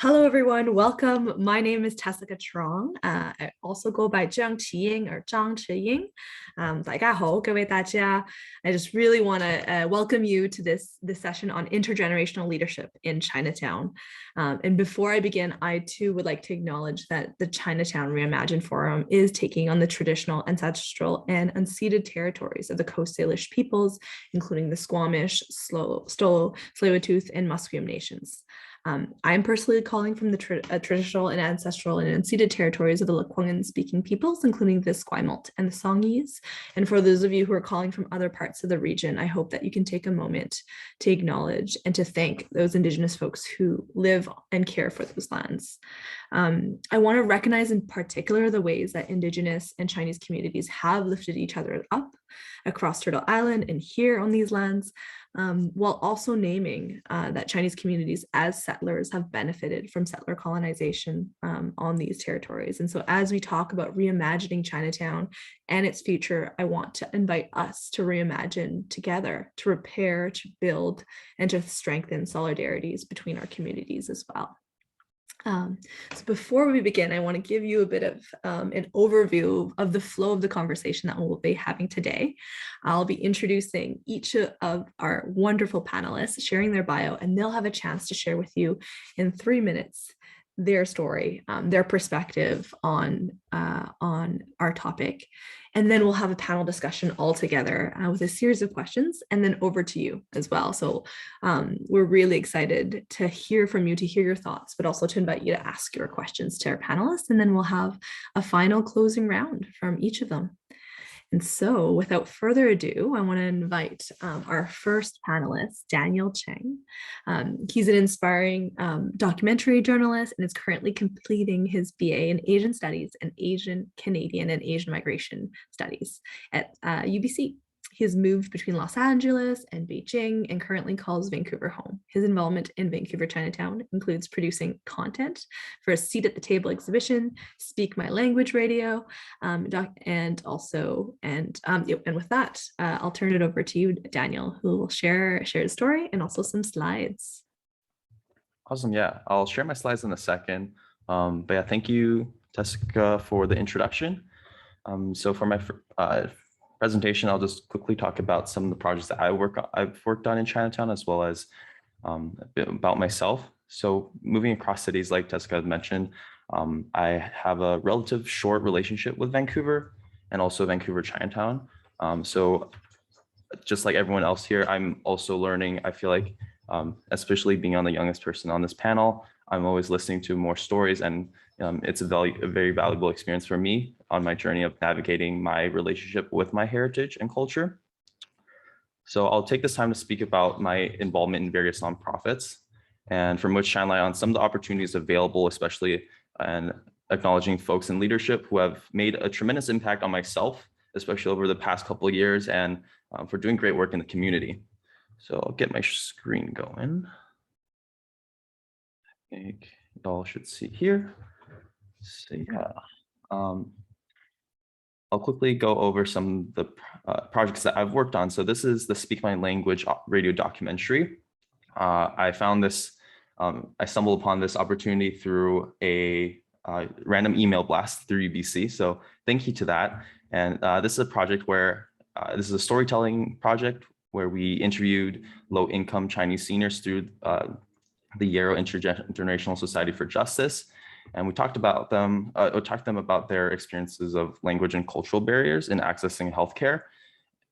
Hello, everyone. Welcome. My name is Tessica Trong. I also go by Zhang Qiying or Zhang Qiying. 大家好，各位大家. I just really want to welcome you to this session on intergenerational leadership in Chinatown. And before I begin, I too would like to acknowledge that the Chinatown Reimagined Forum is taking on the traditional, ancestral, and unceded territories of the Coast Salish peoples, including the Squamish, Stolo, Tsleil-Waututh, and Musqueam nations. I'm personally calling from the traditional and ancestral and unceded territories of the Lekwungen-speaking peoples, including the Esquimalt and the Songhees. And for those of you who are calling from other parts of the region, I hope that you can take a moment to acknowledge and to thank those Indigenous folks who live and care for those lands. I want to recognize in particular the ways that Indigenous and Chinese communities have lifted each other up across Turtle Island and here on these lands, while also naming that Chinese communities as settlers have benefited from settler colonization on these territories. And so as we talk about reimagining Chinatown and its future, I want to invite us to reimagine together, to repair, to build, and to strengthen solidarities between our communities as well. So before we begin, I want to give you a bit of an overview of the flow of the conversation that we'll be having today. I'll be introducing each of our wonderful panelists, sharing their bio, and they'll have a chance to share with you in 3 minutes their story, their perspective on our topic. And then we'll have a panel discussion all together with a series of questions, and then over to you as well. So we're really excited to hear from you, to hear your thoughts, but also to invite you to ask your questions to our panelists. And then we'll have a final closing round from each of them. And so without further ado, I want to invite our first panelist, Daniel Chang. He's an inspiring documentary journalist and is currently completing his BA in Asian Studies and Asian, Canadian, and Asian Migration Studies at UBC. He has moved between Los Angeles and Beijing and currently calls Vancouver home. His involvement in Vancouver Chinatown includes producing content for a Seat at the Table exhibition, Speak My Language radio, and with that, I'll turn it over to you, Daniel, who will share his story and also some slides. Awesome. Yeah, I'll share my slides in a second. But yeah, thank you, Tessica, for the introduction. So for my presentation, I'll just quickly talk about some of the projects that I've worked on in Chinatown, as well as a bit about myself. So moving across cities, like Tessica had mentioned, I have a relative short relationship with Vancouver and also Vancouver Chinatown. So just like everyone else here, I'm also learning. I feel like, especially being on the youngest person on this panel, I'm always listening to more stories, and it's a very valuable experience for me on my journey of navigating my relationship with my heritage and culture. So I'll take this time to speak about my involvement in various nonprofits, and from which shine light on some of the opportunities available, especially and acknowledging folks in leadership who have made a tremendous impact on myself, especially over the past couple of years, and for doing great work in the community. So I'll get my screen going. I think y'all should see here. So yeah, I'll quickly go over some of the projects that I've worked on. So this is the Speak My Language radio documentary. I found this, I stumbled upon this opportunity through a random email blast through UBC. So thank you to that. And this is a project where, this is a storytelling project where we interviewed low-income Chinese seniors through the Yarrow Intergenerational Society for Justice. And we talked about them, about their experiences of language and cultural barriers in accessing healthcare,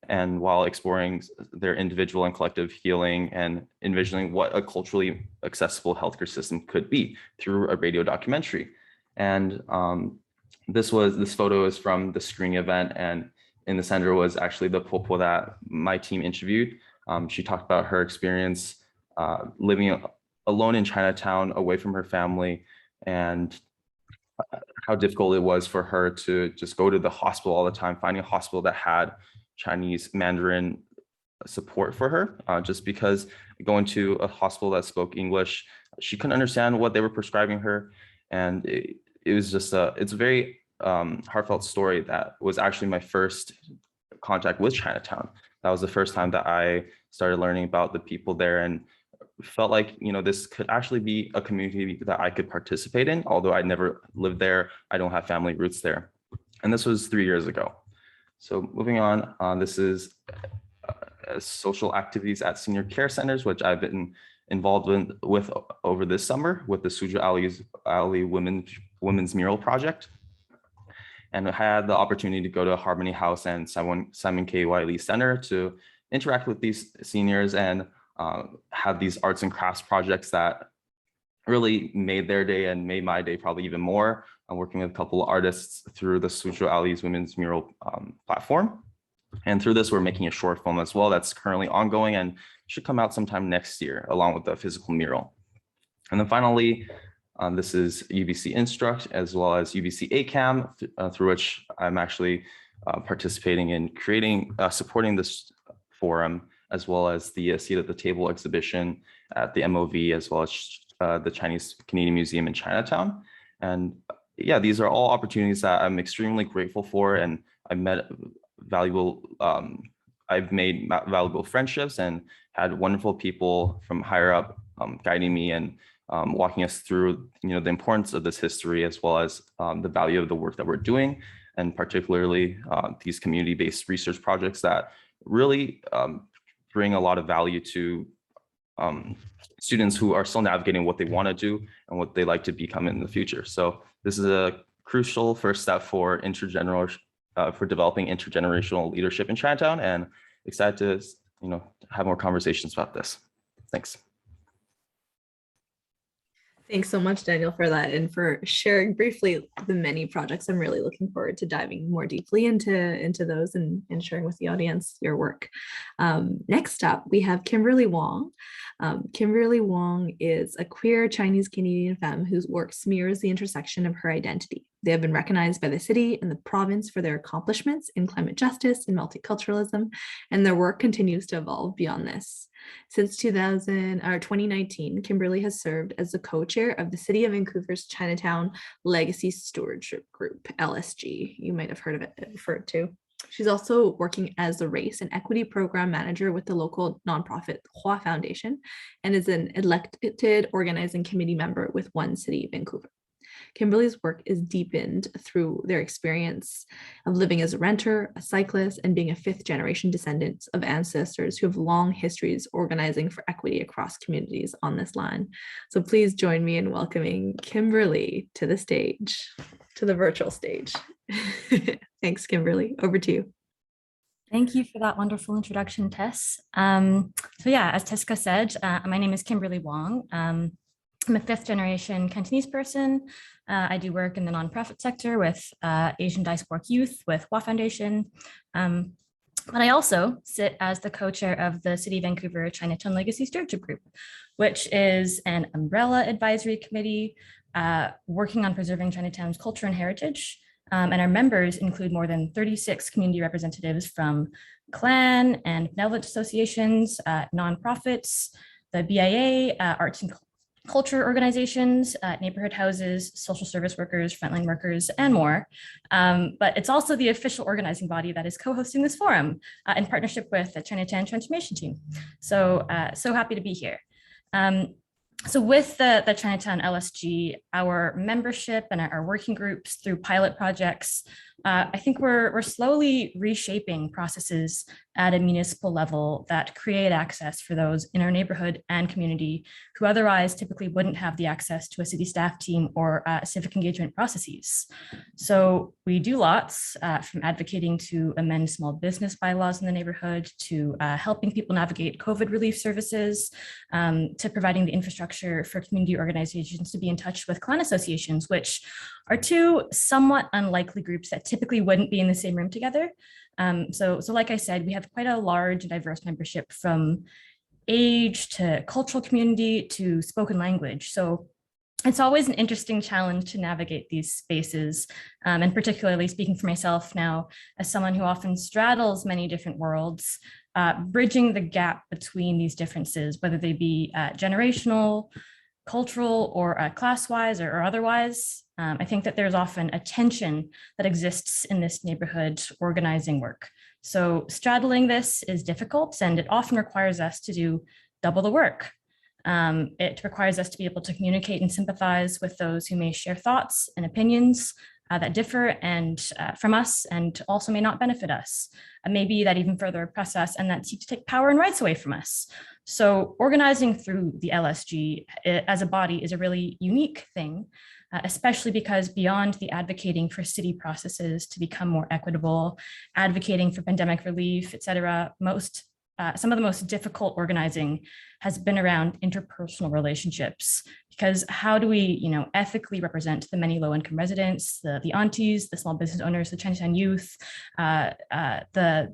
and while exploring their individual and collective healing and envisioning what a culturally accessible healthcare system could be through a radio documentary. And this photo is from the screening event, and in the center was actually the popo that my team interviewed. She talked about her experience living alone in Chinatown, away from her family, and how difficult it was for her to just go to the hospital all the time, finding a hospital that had Chinese Mandarin support for her, just because going to a hospital that spoke English, she couldn't understand what they were prescribing her. And it was just it's a very heartfelt story that was actually my first contact with Chinatown. That was the first time that I started learning about the people there and felt like, this could actually be a community that I could participate in, although I never lived there. I don't have family roots there. And this was 3 years ago. So moving on, this is social activities at senior care centers, which I've been involved with over this summer with the Suzhou Alley Women's Mural Project. And I had the opportunity to go to Harmony House and Simon K. Wiley Center to interact with these seniors and have these arts and crafts projects that really made their day and made my day probably even more. I'm working with a couple of artists through the Suzhou Alley's Women's Mural platform. And through this, we're making a short film as well that's currently ongoing and should come out sometime next year, along with the physical mural. And then finally, this is UBC Instruct, as well as UBC ACAM, through which I'm actually participating in supporting this forum, as well as the Seat at the Table exhibition at the MOV, as well as the Chinese Canadian Museum in Chinatown. And yeah, these are all opportunities that I'm extremely grateful for, and I've made valuable friendships and had wonderful people from higher up guiding me and walking us through, the importance of this history, as well as the value of the work that we're doing, and particularly these community-based research projects that really bring a lot of value to students who are still navigating what they want to do and what they like to become in the future. So this is a crucial first step for developing intergenerational leadership in Chinatown, and excited to have more conversations about this. Thanks. Thanks so much, Daniel, for that and for sharing briefly the many projects. I'm really looking forward to diving more deeply into those and sharing with the audience your work. Next up, we have Kimberly Wong. Kimberly Wong is a queer Chinese Canadian femme whose work smears the intersection of her identity. They have been recognized by the city and the province for their accomplishments in climate justice and multiculturalism, and their work continues to evolve beyond this. Since 2019, Kimberly has served as the co-chair of the City of Vancouver's Chinatown Legacy Stewardship Group, LSG. You might have heard of it referred to. She's also working as the Race and Equity Program Manager with the local nonprofit Hua Foundation, and is an elected organizing committee member with One City Vancouver. Kimberly's work is deepened through their experience of living as a renter, a cyclist, and being a fifth-generation descendant of ancestors who have long histories organizing for equity across communities on this land. So please join me in welcoming Kimberly to the stage, to the virtual stage. Thanks, Kimberly. Over to you. Thank you for that wonderful introduction, Tess. So yeah, as Teska said, my name is Kimberly Wong. I'm a fifth-generation Cantonese person. I do work in the nonprofit sector with Asian diasporic youth with Hua Foundation. But I also sit as the co-chair of the City of Vancouver Chinatown Legacy Stewardship Group, which is an umbrella advisory committee working on preserving Chinatown's culture and heritage. And our members include more than 36 community representatives from clan and benevolent associations, nonprofits, the BIA, arts and culture organizations, neighborhood houses, social service workers, frontline workers, and more. But it's also the official organizing body that is co-hosting this forum in partnership with the Chinatown Transformation Team. So, so happy to be here. So with the Chinatown LSG, our membership and our working groups through pilot projects, I think we're slowly reshaping processes at a municipal level that create access for those in our neighborhood and community who otherwise typically wouldn't have the access to a city staff team or civic engagement processes. So we do lots, from advocating to amend small business bylaws in the neighborhood, to helping people navigate COVID relief services, to providing the infrastructure for community organizations to be in touch with clan associations, which are two somewhat unlikely groups that typically wouldn't be in the same room together. So like I said, we have quite a large and diverse membership from age to cultural community to spoken language. So it's always an interesting challenge to navigate these spaces, and particularly speaking for myself now as someone who often straddles many different worlds, bridging the gap between these differences, whether they be generational, cultural, or class-wise or otherwise. I think that there's often a tension that exists in this neighborhood organizing work. So straddling this is difficult, and it often requires us to do double the work. It requires us to be able to communicate and sympathize with those who may share thoughts and opinions that differ and from us and also may not benefit us, maybe that even further oppress us and that seek to take power and rights away from us. So organizing through the LSG as a body is a really unique thing, especially because beyond the advocating for city processes to become more equitable, advocating for pandemic relief, et cetera, some of the most difficult organizing has been around interpersonal relationships, because how do we, ethically represent the many low-income residents, the aunties, the small business owners, the Chinatown youth, the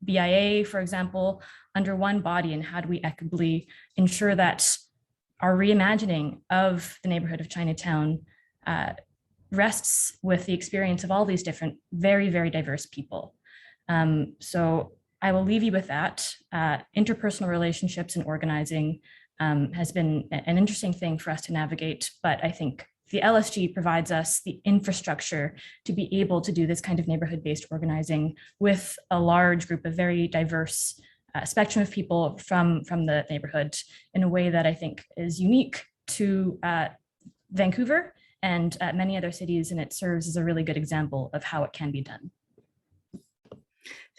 BIA, for example, under one body, and how do we equitably ensure that our reimagining of the neighborhood of Chinatown rests with the experience of all these different, very, very diverse people. So I will leave you with that. Interpersonal relationships and organizing has been an interesting thing for us to navigate, but I think the LSG provides us the infrastructure to be able to do this kind of neighborhood-based organizing with a large group of very diverse spectrum of people from the neighborhood in a way that I think is unique to Vancouver and many other cities, and it serves as a really good example of how it can be done.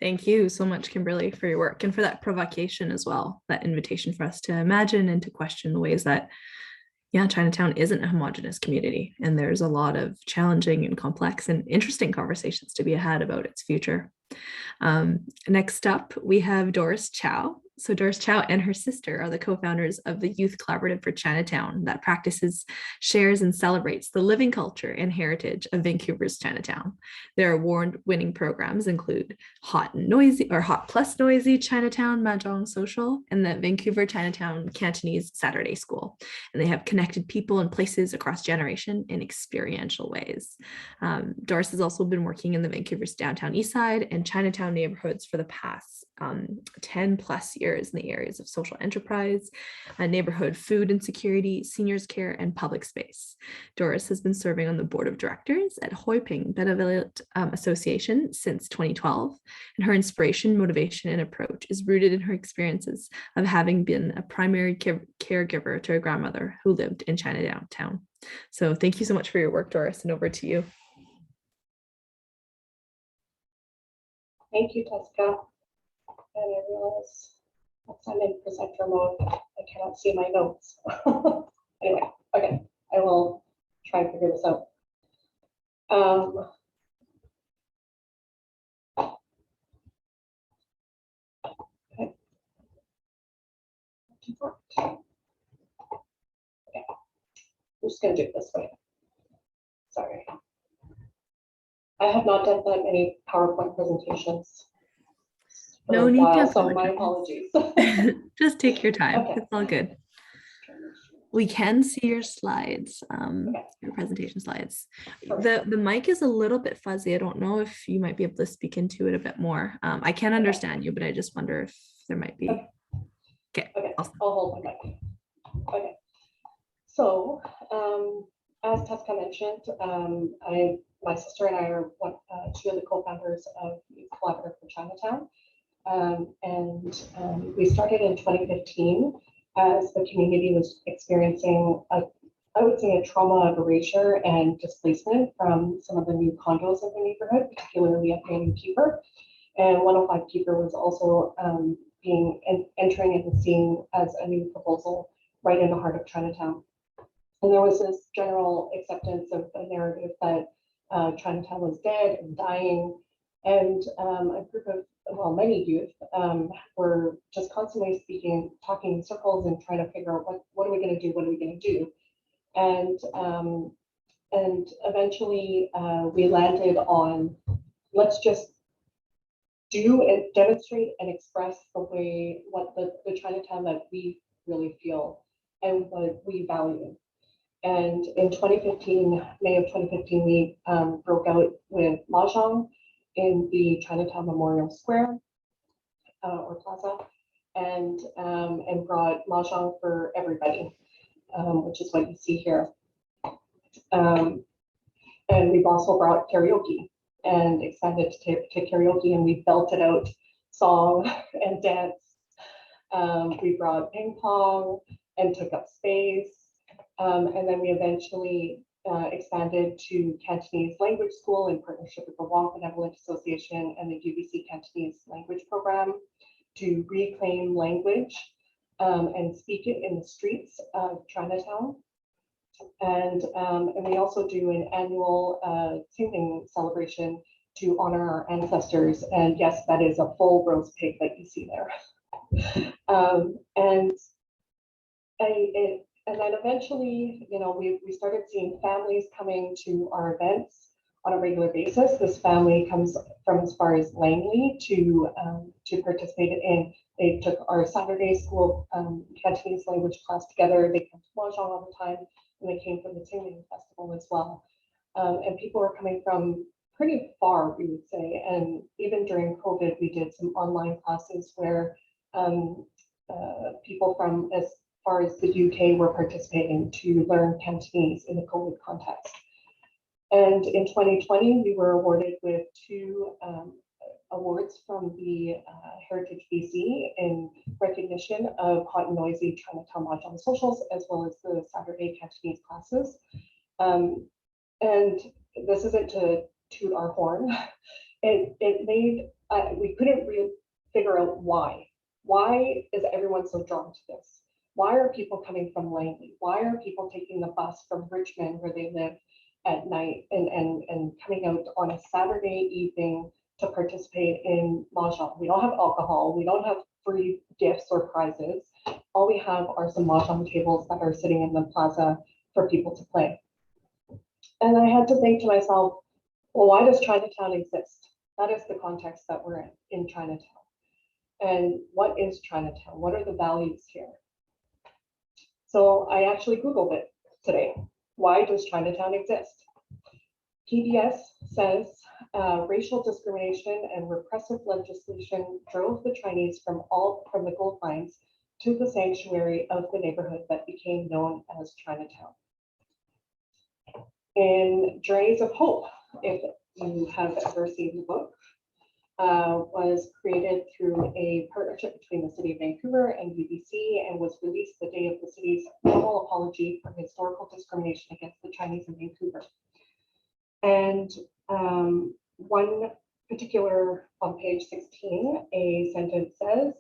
Thank you so much, Kimberly, for your work and for that provocation as well, that invitation for us to imagine and to question the ways that, Chinatown isn't a homogenous community, and there's a lot of challenging and complex and interesting conversations to be had about its future. Next up, we have Doris Chow. So Doris Chow and her sister are the co-founders of the Youth Collaborative for Chinatown that practices, shares, and celebrates the living culture and heritage of Vancouver's Chinatown. Their award-winning programs include Hot Plus Noisy Chinatown Mahjong Social and the Vancouver Chinatown Cantonese Saturday School. And they have connected people and places across generation in experiential ways. Doris has also been working in the Vancouver's downtown east side and Chinatown neighborhoods for the past 10 plus years in the areas of social enterprise, neighborhood food insecurity, seniors care, and public space. Doris has been serving on the board of directors at Hoi Ping Benevolent Association since 2012, and her inspiration, motivation, and approach is rooted in her experiences of having been a primary caregiver to a grandmother who lived in Chinatown. So thank you so much for your work, Doris, and over to you. Thank you, Jessica. And I realize once I'm in presenter mode, I cannot see my notes. Anyway, okay, I will try and figure this out. Okay. Okay. I'm just going to do it this way. Sorry. I have not done that many PowerPoint presentations. No need to so my apologies. Just take your time. Okay. It's all good. We can see your slides, your presentation slides. The mic is a little bit fuzzy. I don't know if you might be able to speak into it a bit more. I can understand you, but I just wonder if there might be. Okay. Awesome. I'll hold my mic. Okay. So, as Jessica mentioned, my sister and I are two of the co-founders of the Collaborator for Chinatown. We started in 2015 as the community was experiencing I would say a trauma of erasure and displacement from some of the new condos in the neighborhood, particularly at Van Keeper. And 105 Keeper was also entering in the scene as a new proposal right in the heart of Chinatown. And there was this general acceptance of a narrative that Chinatown was dead and dying, and a group of, many youth were just constantly talking in circles and trying to figure out what are we going to do, what are we going to do, and eventually we landed on let's just do and demonstrate and express what the Chinatown that we really feel and what we value. And in 2015, May of 2015, we broke out with Mahjong in the Chinatown Memorial Square or Plaza, and brought Mahjong for everybody, which is what you see here. And we've also brought karaoke and expanded to karaoke, and we belted out song and dance. We brought ping pong. and took up space. And then we eventually expanded to Cantonese Language School in partnership with the Wong Benevolent Association and the UBC Cantonese Language Program to reclaim language and speak it in the streets of Chinatown. And we also do an annual singing celebration to honor our ancestors. And yes, that is a full roast pig that you see there. And then eventually, you know, we started seeing families coming to our events on a regular basis. This family comes from as far as Langley to participate in. They took our Saturday school Cantonese language class together. They come to Mahjong all the time, and they came from the Singing Festival as well. And people were coming from pretty far, we would say. And even during COVID, we did some online classes where people from as far as the UK were participating to learn Cantonese in the COVID context. And in 2020, we were awarded with 2 awards from the Heritage BC in recognition of Hot and Noisy Chinatown Mahjong Socials, as well as the Saturday Cantonese classes. And this isn't to toot our horn. It made, we couldn't really figure out why. Why is everyone so drawn to this? Why are people coming from Langley? Why are people taking the bus from Richmond, where they live, at night and coming out on a Saturday evening to participate in Mahjong? We don't have alcohol. We don't have free gifts or prizes. All we have are some Mahjong tables that are sitting in the plaza for people to play. And I had to think to myself, well, why does Chinatown exist? That is the context that we're in Chinatown. And what is Chinatown? What are the values here? So I actually Googled it today. Why does Chinatown exist? PBS says racial discrimination and repressive legislation drove the Chinese from the gold mines to the sanctuary of the neighborhood that became known as Chinatown. In Journeys of Hope, if you have ever seen the book, was created through a partnership between the City of Vancouver and UBC, and was released the day of the city's formal apology for historical discrimination against the Chinese in Vancouver. And one particular, on page 16, a sentence says,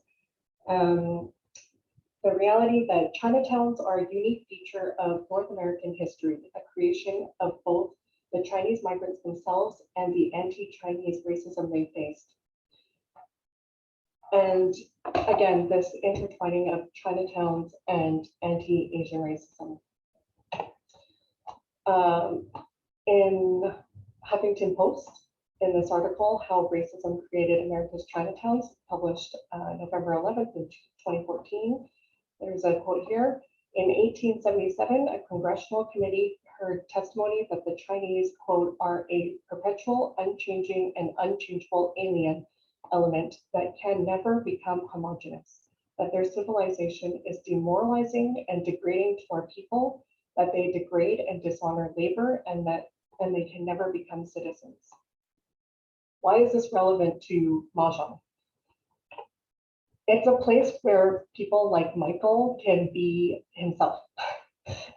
the reality that Chinatowns are a unique feature of North American history, a creation of both the Chinese migrants themselves and the anti-Chinese racism they faced. And again, this intertwining of Chinatowns and anti-Asian racism. In Huffington Post, in this article, How Racism Created America's Chinatowns, published November 11th in 2014, there's a quote here. In 1877, a congressional committee heard testimony that the Chinese, quote, are a perpetual, unchanging, and unchangeable alien element that can never become homogeneous, that their civilization is demoralizing and degrading to our people, that they degrade and dishonor labor, and they can never become citizens. Why is this relevant to Mahjong? It's a place where people like Michael can be himself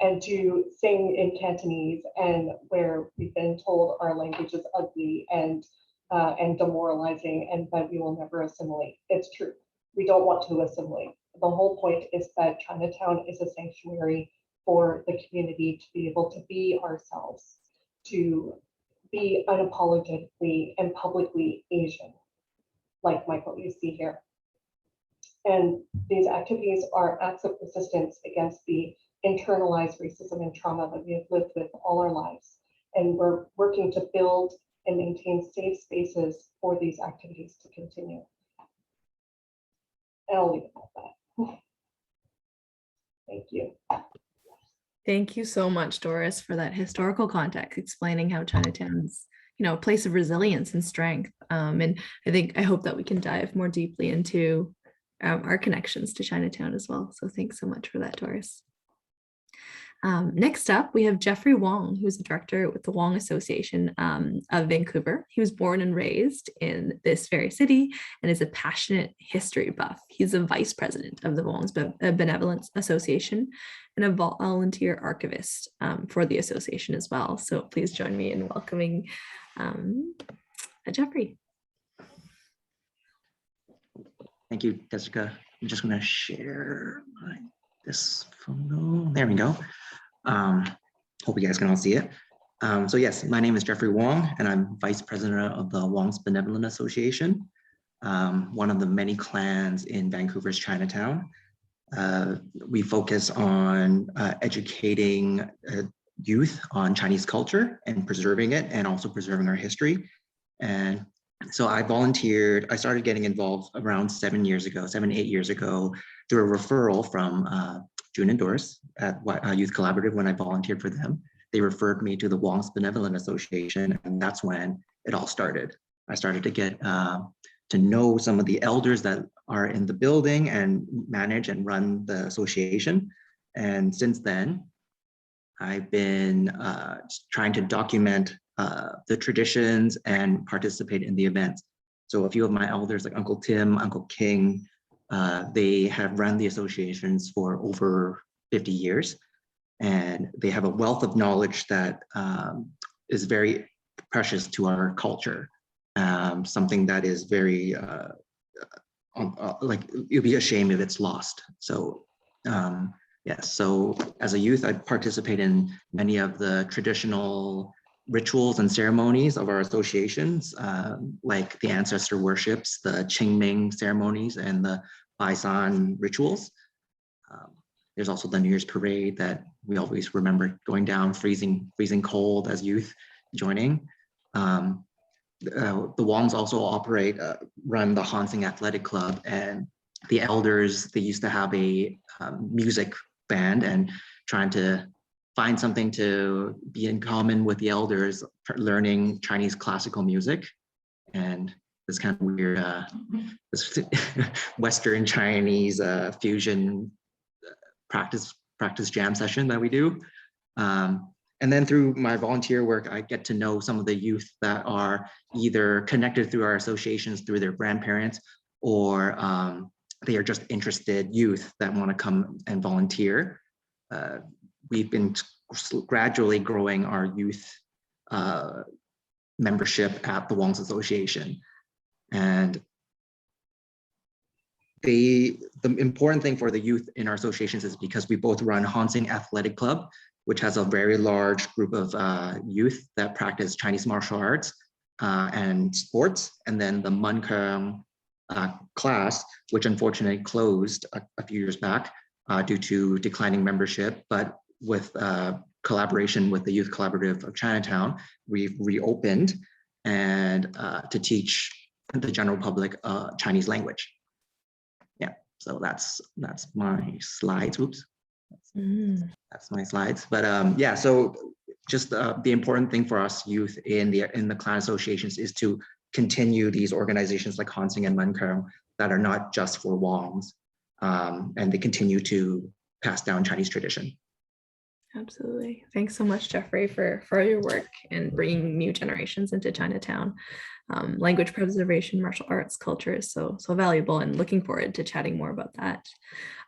and to sing in Cantonese, and where we've been told our language is ugly and demoralizing and that we will never assimilate. It's true. We don't want to assimilate. The whole point is that Chinatown is a sanctuary for the community to be able to be ourselves, to be unapologetically and publicly Asian, like Michael you see here. And these activities are acts of resistance against the internalized racism and trauma that we have lived with all our lives. And we're working to build and maintain safe spaces for these activities to continue. And I'll leave it at that. Thank you. Thank you so much, Doris, for that historical context, explaining how Chinatown's, a place of resilience and strength. And I hope that we can dive more deeply into our connections to Chinatown as well. So thanks so much for that, Doris. Next up, we have Jeffrey Wong, who's a director with the Wong Association of Vancouver. He was born and raised in this very city and is a passionate history buff. He's a vice president of the Wong's Benevolent Association and a volunteer archivist for the association as well. So please join me in welcoming Jeffrey. Thank you, Jessica. I'm just going to share this photo. There we go. Hope you guys can all see it. So yes, my name is Jeffrey Wong, and I'm vice president of the Wong's Benevolent Association, one of the many clans in Vancouver's Chinatown. We focus on educating youth on Chinese culture and preserving it, and also preserving our history. And so I volunteered, I started getting involved around 7, 8 years ago, through a referral from June and Doris at Youth Collaborative when I volunteered for them. They referred me to the Wong's Benevolent Association, and that's when it all started. I started to get to know some of the elders that are in the building and manage and run the association. And since then, I've been trying to document the traditions and participate in the events. So a few of my elders, like Uncle Tim, Uncle King, they have run the associations for over 50 years. And they have a wealth of knowledge that is very precious to our culture. Something that is very, like, it'd be a shame if it's lost. So yes, so as a youth, I participate in many of the traditional rituals and ceremonies of our associations, like the ancestor worships, the Qingming ceremonies, and the Baisan rituals. There's also the New Year's parade that we always remember going down, freezing cold as youth joining. The Wongs also run the Hansing Athletic Club, and the elders, they used to have a music band, and trying to find something to be in common with the elders, learning Chinese classical music. And this kind of weird this Western Chinese fusion practice jam session that we do. And then through my volunteer work, I get to know some of the youth that are either connected through our associations through their grandparents, or they are just interested youth that want to come and volunteer. We've been gradually growing our youth membership at the Wong's Association. And the important thing for the youth in our associations is because we both run Hansing Athletic Club, which has a very large group of youth that practice Chinese martial arts and sports. And then the Munkang class, which unfortunately closed a few years back due to declining membership, but with collaboration with the Youth Collaborative of Chinatown, we've reopened and to teach the general public Chinese language. Yeah, so that's my slides. Oops. That's my slides. But yeah, so just the important thing for us youth in the clan associations is to continue these organizations like Hansing and Munkang that are not just for Wongs, and they continue to pass down Chinese tradition. Absolutely. Thanks so much, Jeffrey, for your work and bringing new generations into Chinatown. Language preservation, martial arts, culture is so valuable, and looking forward to chatting more about that.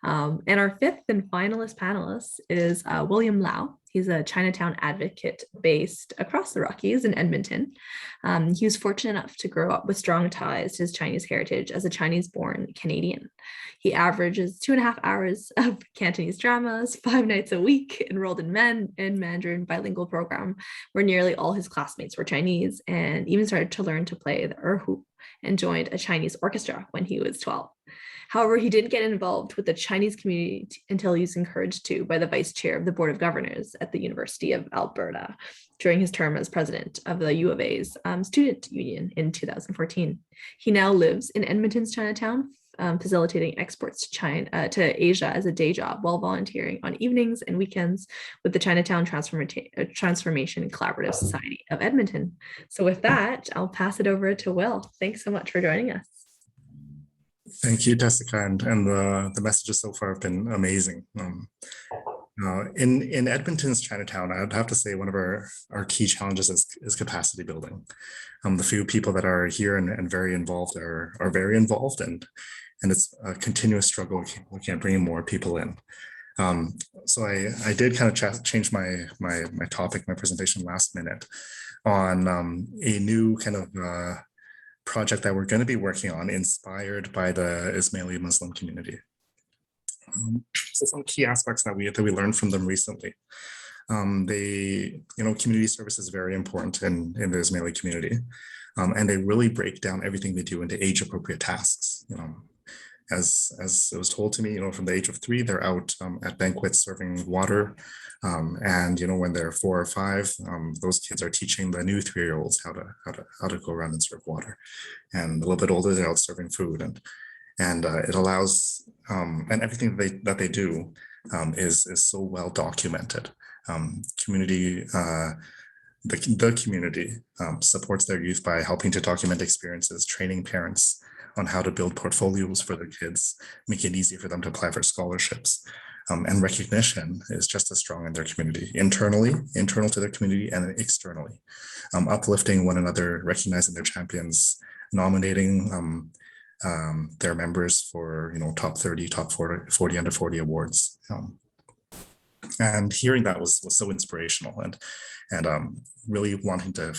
And our fifth and finalist panelist is William Lau. He's a Chinatown advocate based across the Rockies in Edmonton. He was fortunate enough to grow up with strong ties to his Chinese heritage as a Chinese-born Canadian. He averages 2.5 hours of Cantonese dramas 5 nights a week, enrolled in Mandarin bilingual program where nearly all his classmates were Chinese, and even started to learn to play the erhu and joined a Chinese orchestra when he was 12. However, he didn't get involved with the Chinese community until he was encouraged to by the vice chair of the Board of Governors at the University of Alberta during his term as president of the U of A's student union in 2014. He now lives in Edmonton's Chinatown, facilitating exports to Asia as a day job while volunteering on evenings and weekends with the Chinatown Transformation Collaborative Society of Edmonton. So with that, I'll pass it over to Will. Thanks so much for joining us. Thank you, Jessica, and the messages so far have been amazing. In Edmonton's Chinatown, I'd have to say one of our key challenges is capacity building. The few people that are here and very involved are very involved, and it's a continuous struggle looking at bringing more people in. So I did kind of change my topic, my presentation last minute on a new kind of project that we're going to be working on, inspired by the Ismaili Muslim community. So some key aspects that we learned from them recently. Community service is very important in the Ismaili community, and they really break down everything they do into age-appropriate tasks. As it was told to me, from the age of 3, they're out at banquets serving water, and when they're 4 or 5, those kids are teaching the new 3-year-olds how to go around and serve water, and a little bit older they're out serving food, and it allows and everything that they do is so well documented. The community supports their youth by helping to document experiences, training parents on how to build portfolios for their kids, make it easy for them to apply for scholarships. And recognition is just as strong in their community, internal to their community, and externally, uplifting one another, recognizing their champions, nominating their members for top 30, top 40 under 40 awards. And hearing that was so inspirational, and really wanting to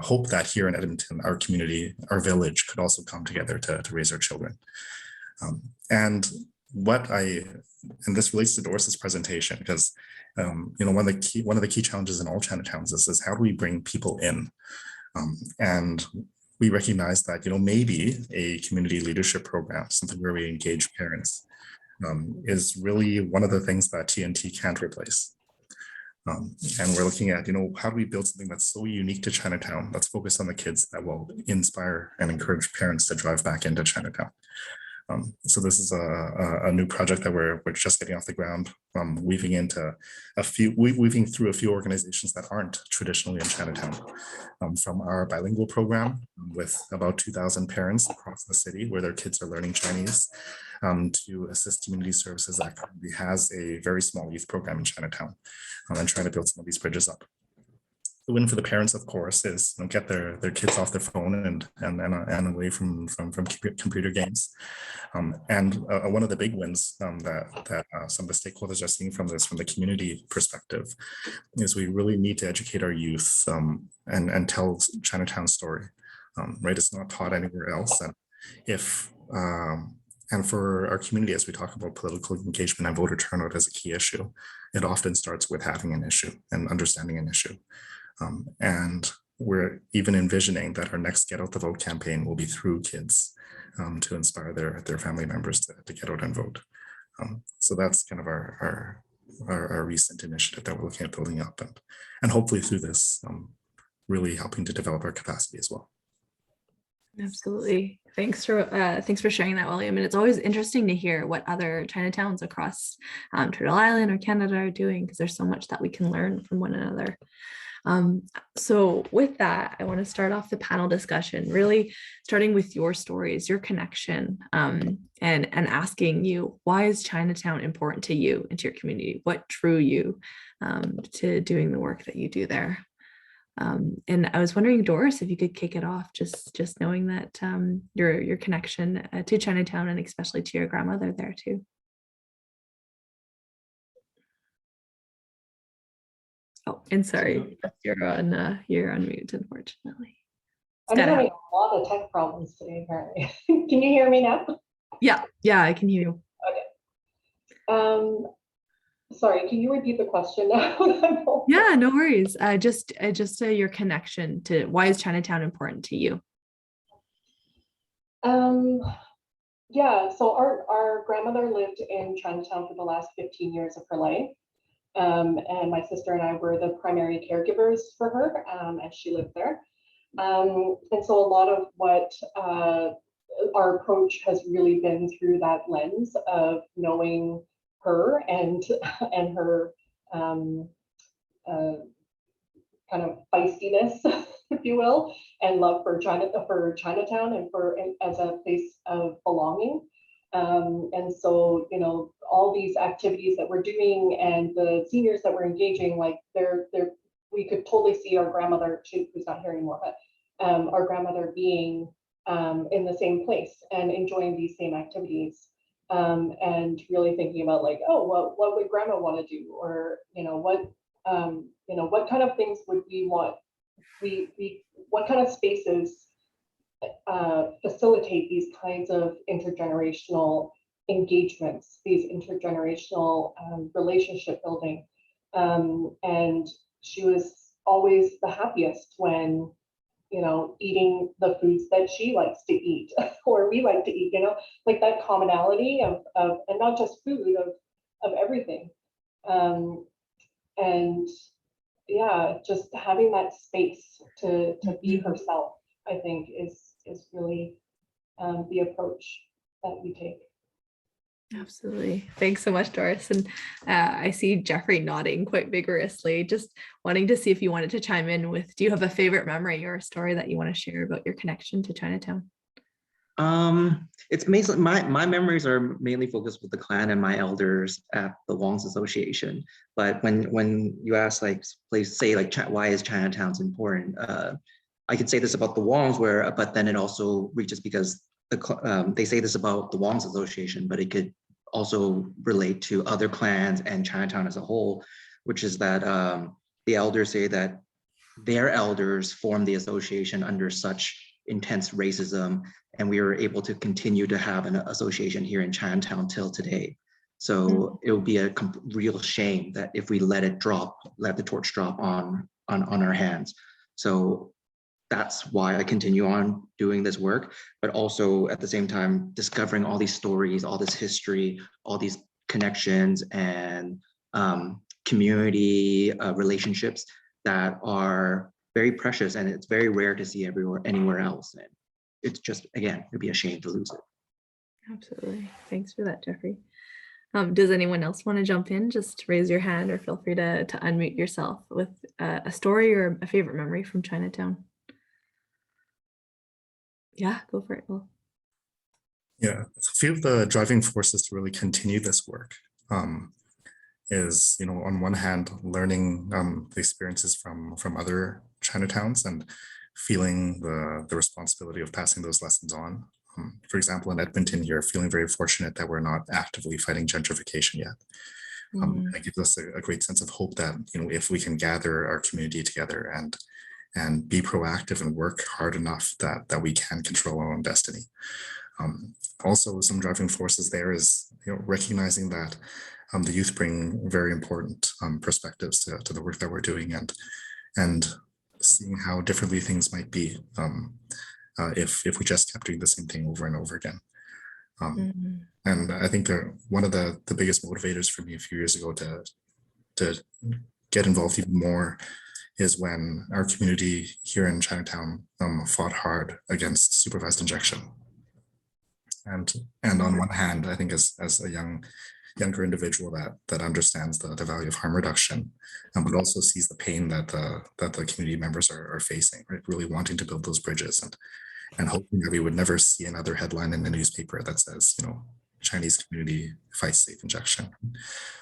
hope that here in Edmonton, our community, our village could also come together to raise our children. And this relates to Doris's presentation, because one of the key challenges in all Chinatowns is how do we bring people in, and we recognize that maybe a community leadership program, something where we engage parents, is really one of the things that TNT can't replace. And we're looking at, how do we build something that's so unique to Chinatown, that's focused on the kids, that will inspire and encourage parents to drive back into Chinatown. So this is a new project that we're just getting off the ground, weaving through a few organizations that aren't traditionally in Chinatown, from our bilingual program with about 2,000 parents across the city where their kids are learning Chinese, to assist community services that currently has a very small youth program in Chinatown, and trying to build some of these bridges up. The win for the parents, of course, is get their kids off their phone and away from computer games. And one of the big wins that some of the stakeholders are seeing from this, from the community perspective, is we really need to educate our youth and tell Chinatown's story. Right, it's not taught anywhere else, and for our community, as we talk about political engagement and voter turnout as a key issue, it often starts with having an issue and understanding an issue. And we're even envisioning that our next Get Out the Vote campaign will be through kids, to inspire their family members to get out and vote. So that's kind of our recent initiative that we're looking at building up, and hopefully through this, really helping to develop our capacity as well. Absolutely. Thanks for sharing that, William. And it's always interesting to hear what other Chinatowns across Turtle Island or Canada are doing, because there's so much that we can learn from one another. So with that, I want to start off the panel discussion, really starting with your stories, your connection, and asking you, why is Chinatown important to you and to your community? What drew you to doing the work that you do there? And I was wondering, Doris, if you could kick it off, just knowing that your connection to Chinatown, and especially to your grandmother there too. Oh, and sorry, you're on mute, unfortunately. I'm having a lot of tech problems today, apparently. Can you hear me now? Yeah, I can hear you. Okay. Sorry, can you repeat the question now? Yeah, no worries. Just your connection to, why is Chinatown important to you? Yeah, so our grandmother lived in Chinatown for the last 15 years of her life. And my sister and I were the primary caregivers for her as she lived there. And so a lot of what our approach has really been through that lens of knowing her and her kind of feistiness, if you will, and love for Chinatown and as a place of belonging. And so, you know, all these activities that we're doing and the seniors that we're engaging, like we could totally see our grandmother, who's not here anymore, but our grandmother being in the same place and enjoying these same activities. And really thinking about like, oh, well, what would grandma want to do? Or, what kind of things would we want? What kind of spaces facilitate these kinds of intergenerational engagements, these intergenerational relationship building. And she was always the happiest when, eating the foods that she likes to eat or we like to eat, like that commonality of and not just food, of everything. And yeah, just having that space to be herself, I think is really the approach that we take. Absolutely. Thanks so much, Doris. And I see Jeffrey nodding quite vigorously, just wanting to see if you wanted to chime in with, do you have a favorite memory or a story that you want to share about your connection to Chinatown? It's mainly my memories are mainly focused with the clan and my elders at the Wong's Association. But when you ask like, please say like, why is Chinatowns important? I could say this about the Wongs, but then it also reaches because they say this about the Wong's Association, but it could also relate to other clans and Chinatown as a whole, which is that the elders say that their elders formed the association under such intense racism, and we were able to continue to have an association here in Chinatown till today. So it would be a real shame that if we let the torch drop on our hands. So that's why I continue on doing this work, but also at the same time, discovering all these stories, all this history, all these connections and community relationships that are very precious, and it's very rare to see anywhere else. And it's just, again, it'd be a shame to lose it. Absolutely. Thanks for that, Jeffrey. Does anyone else want to jump in? Just raise your hand or feel free to unmute yourself with a story or a favorite memory from Chinatown. Yeah, go for it, Will. Yeah, a few of the driving forces to really continue this work is, on one hand, learning the experiences from other Chinatowns and feeling the responsibility of passing those lessons on. For example, in Edmonton here, feeling very fortunate that we're not actively fighting gentrification yet. It gives us a great sense of hope that, if we can gather our community together and be proactive and work hard enough that we can control our own destiny. Also, some driving forces there is recognizing that the youth bring very important perspectives to the work that we're doing, and seeing how differently things might be if we just kept doing the same thing over and over again. And I think one of the biggest motivators for me a few years ago to get involved even more is when our community here in Chinatown fought hard against supervised injection. And on one hand, I think as a younger individual that understands the value of harm reduction, but also sees the pain that the community members are facing, right? Really wanting to build those bridges and hoping that we would never see another headline in the newspaper that says, Chinese community fights safe injection.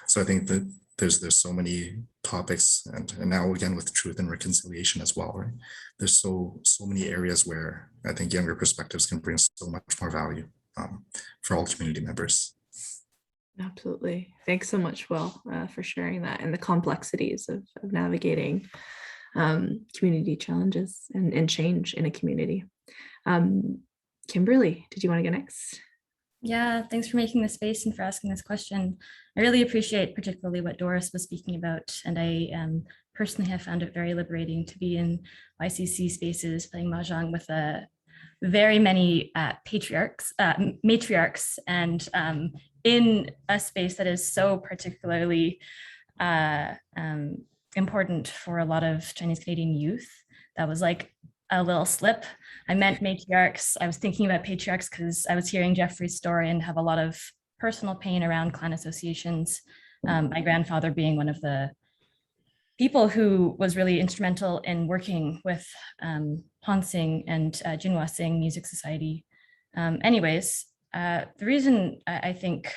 So I think that there's so many topics, and now again with truth and reconciliation as well, right? There's so many areas where I think younger perspectives can bring so much more value for all community members. Absolutely. Thanks so much, Will, for sharing that and the complexities of navigating community challenges and change in a community. Kimberly, did you want to go next? Yeah, thanks for making the space and for asking this question. I really appreciate particularly what Doris was speaking about, and I personally have found it very liberating to be in YCC spaces playing mahjong with very many matriarchs, and in a space that is so particularly important for a lot of Chinese Canadian youth. That was like a little slip. I meant matriarchs. I was thinking about patriarchs because I was hearing Jeffrey's story and have a lot of personal pain around clan associations. My grandfather being one of the people who was really instrumental in working with Hon Sing and Jinhua Sing Music Society. Anyways, the reason I think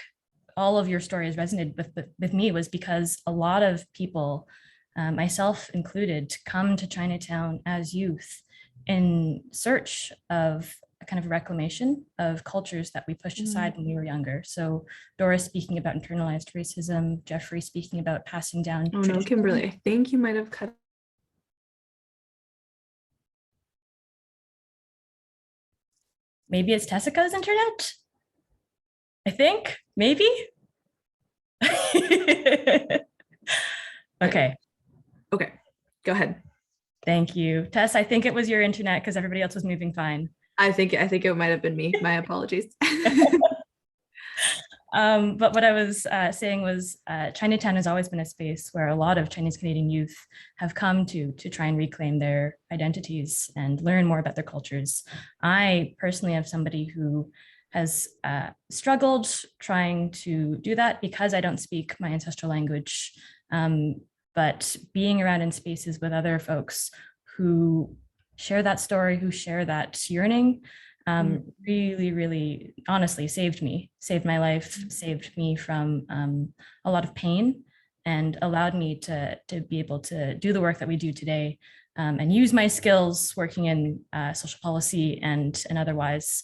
all of your stories resonated with me was because a lot of people, myself included, come to Chinatown as youth in search of a kind of reclamation of cultures that we pushed aside when we were younger. So Doris speaking about internalized racism, Jeffrey speaking about passing down. Oh no, Kimberly, I think you might have cut. Maybe it's Tessica's internet? I think, maybe? Okay. Okay, go ahead. Thank you. Tess, I think it was your internet because everybody else was moving fine. I think it might have been me. My apologies. But what I was saying was Chinatown has always been a space where a lot of Chinese Canadian youth have come to try and reclaim their identities and learn more about their cultures. I personally am somebody who has struggled trying to do that because I don't speak my ancestral language. But being around in spaces with other folks who share that story, who share that yearning, really, really honestly saved my life, saved me from a lot of pain, and allowed me to be able to do the work that we do today, and use my skills working in social policy and otherwise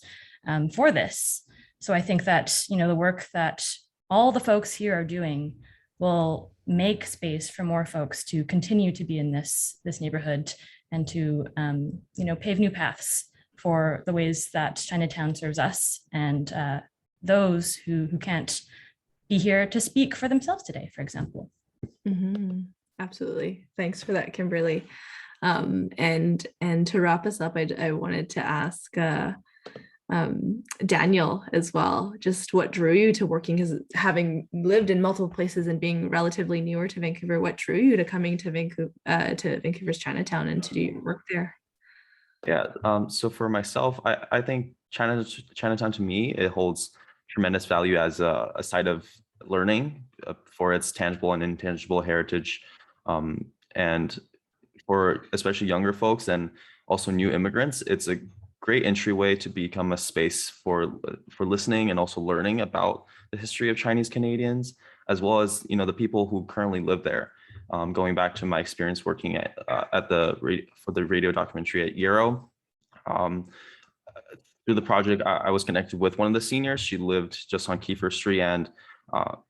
for this. So I think that, you know, the work that all the folks here are doing will make space for more folks to continue to be in this neighborhood and to you know, pave new paths for the ways that Chinatown serves us and those who can't be here to speak for themselves today, for example. Absolutely. Thanks for that, Kimberly. And to wrap us up, I wanted to ask Daniel as well, just what drew you to working, because having lived in multiple places and being relatively newer to Vancouver, what drew you to coming to Vancouver's Chinatown and to do work there? Yeah, so for myself, I think Chinatown to me, it holds tremendous value as a site of learning for its tangible and intangible heritage, and for especially younger folks and also new immigrants. It's a great entryway to become a space for listening and also learning about the history of Chinese Canadians, as well as, you know, the people who currently live there. Going back to my experience working for the radio documentary at Yarrow, through the project, I was connected with one of the seniors. She lived just on Kiefer Street, and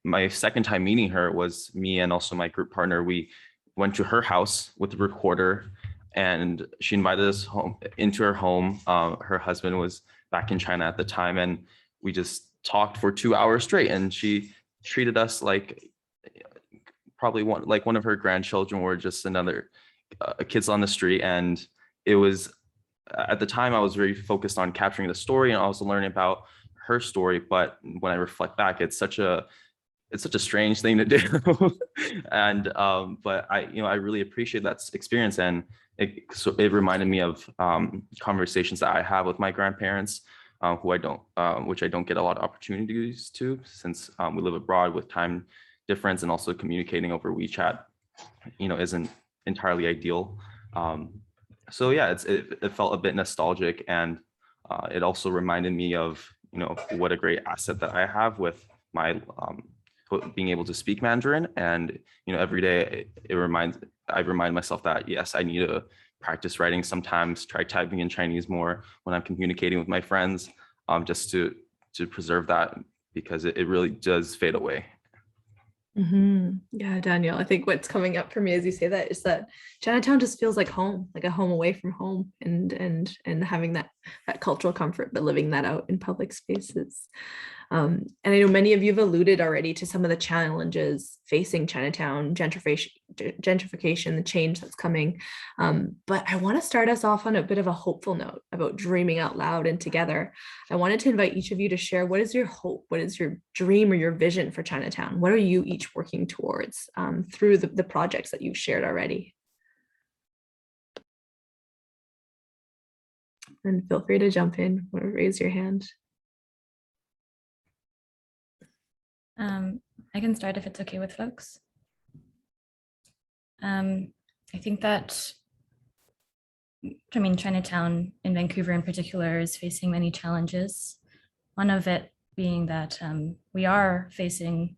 my second time meeting her was me and also my group partner. We went to her house with the recorder, and she invited us into her home. Her husband was back in China at the time, and we just talked for 2 hours straight. And she treated us like probably one of her grandchildren were just another kids on the street. And it was, at the time, I was very focused on capturing the story and also learning about her story. But when I reflect back, it's such a strange thing to do. And but I really appreciate that experience, and it reminded me of conversations that I have with my grandparents, which I don't get a lot of opportunities to, since we live abroad with time difference, and also communicating over WeChat, you know, isn't entirely ideal. So yeah, it felt a bit nostalgic, and it also reminded me of, you know, what a great asset that I have with my being able to speak Mandarin. And, you know, every day I remind myself that, yes, I need to practice writing sometimes, try typing in Chinese more when I'm communicating with my friends, just to preserve that, because it really does fade away. Yeah, Daniel, I think what's coming up for me as you say that is that Chinatown just feels like home, like a home away from home, and having that cultural comfort, but living that out in public spaces. And I know many of you have alluded already to some of the challenges facing Chinatown, gentrification, the change that's coming. But I want to start us off on a bit of a hopeful note about dreaming out loud and together. I wanted to invite each of you to share, what is your hope? What is your dream or your vision for Chinatown? What are you each working towards through the projects that you've shared already? And feel free to jump in or raise your hand. I can start if it's okay with folks. I think that, Chinatown in Vancouver in particular is facing many challenges. One of it being that we are facing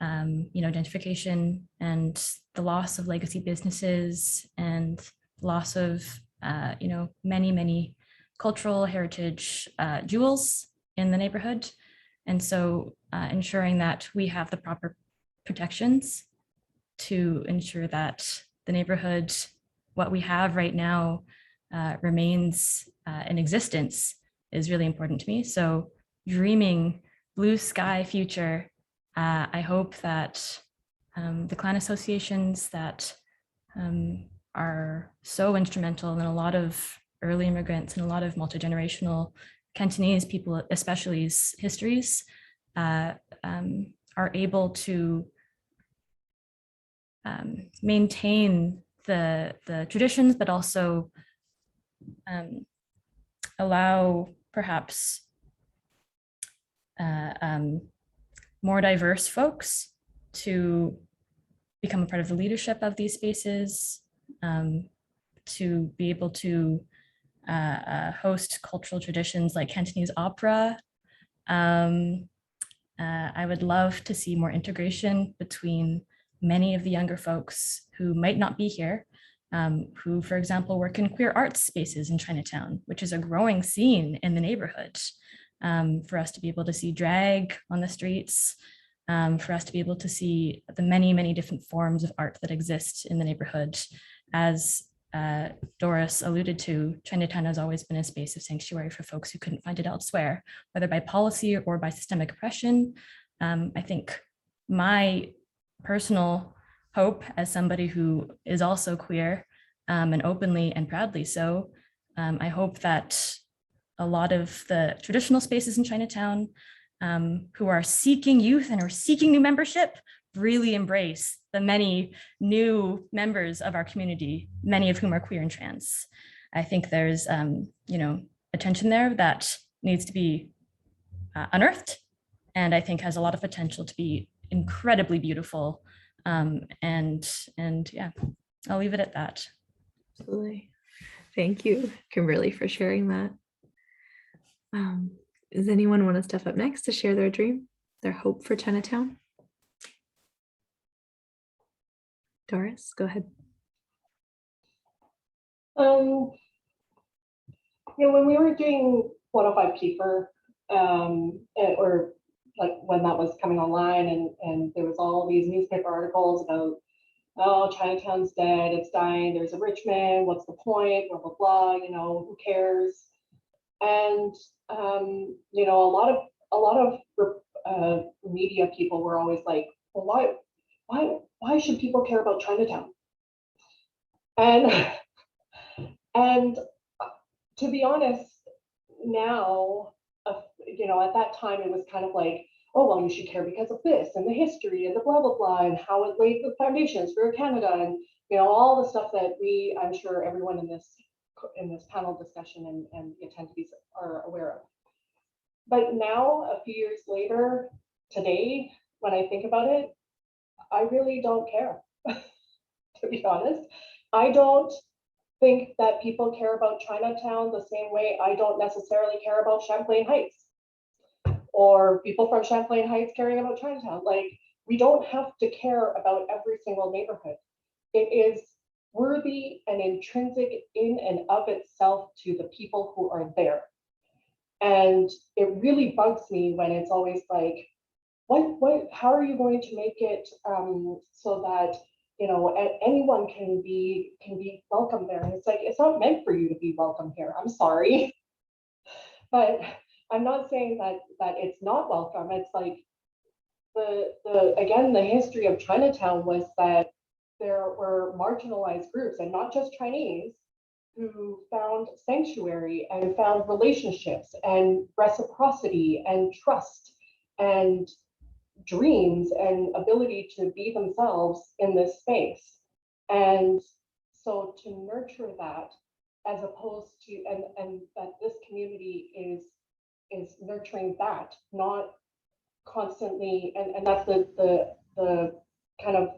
gentrification and the loss of legacy businesses and loss of many cultural heritage jewels in the neighborhood. And so ensuring that we have the proper protections to ensure that the neighborhood, what we have right now, remains in existence is really important to me. So dreaming blue sky future, I hope that the clan associations that are so instrumental in a lot of early immigrants and a lot of multi-generational Cantonese people, especially histories, are able to maintain the traditions, but also allow perhaps more diverse folks to become a part of the leadership of these spaces, to be able to host cultural traditions like Cantonese opera. I would love to see more integration between many of the younger folks who might not be here, who, for example, work in queer arts spaces in Chinatown, which is a growing scene in the neighborhood. For us to be able to see drag on the streets, for us to be able to see the many different forms of art that exist in the neighborhood. As Doris alluded to, Chinatown has always been a space of sanctuary for folks who couldn't find it elsewhere, whether by policy or by systemic oppression. I think my personal hope as somebody who is also queer and openly and proudly so, I hope that a lot of the traditional spaces in Chinatown who are seeking youth and are seeking new membership really embrace the many new members of our community, many of whom are queer and trans. I think there's a tension there that needs to be unearthed, and I think has a lot of potential to be incredibly beautiful. And yeah, I'll leave it at that. Absolutely. Thank you, Kimberly, for sharing that. Does anyone want to step up next to share their dream, their hope for Chinatown? Doris, go ahead. When we were doing 105 Kiefer, or like when that was coming online, and there was all these newspaper articles about, oh, Chinatown's dead, it's dying, there's a rich man, what's the point, blah, blah, blah, who cares? And a lot of media people were always like, well, why should people care about Chinatown? And to be honest, now, at that time it was kind of like, oh, well, you should care because of this and the history and the blah blah blah and how it laid the foundations for Canada, and all the stuff that I'm sure everyone in this panel discussion and the attendees are aware of. But now, a few years later, today, when I think about it, I really don't care. To be honest, I don't think that people care about Chinatown the same way I don't necessarily care about Champlain Heights, or people from Champlain Heights caring about Chinatown. Like, we don't have to care about every single neighborhood. It is worthy and intrinsic in and of itself to the people who are there. And it really bugs me when it's always like, how are you going to make it so that anyone can be welcome there? And it's like, it's not meant for you to be welcome here. I'm sorry. But I'm not saying that it's not welcome. It's like again, the history of Chinatown was that there were marginalized groups, and not just Chinese, who found sanctuary and found relationships and reciprocity and trust and dreams and ability to be themselves in this space. And so to nurture that, as opposed to, and that this community is nurturing that, not constantly, and that's the kind of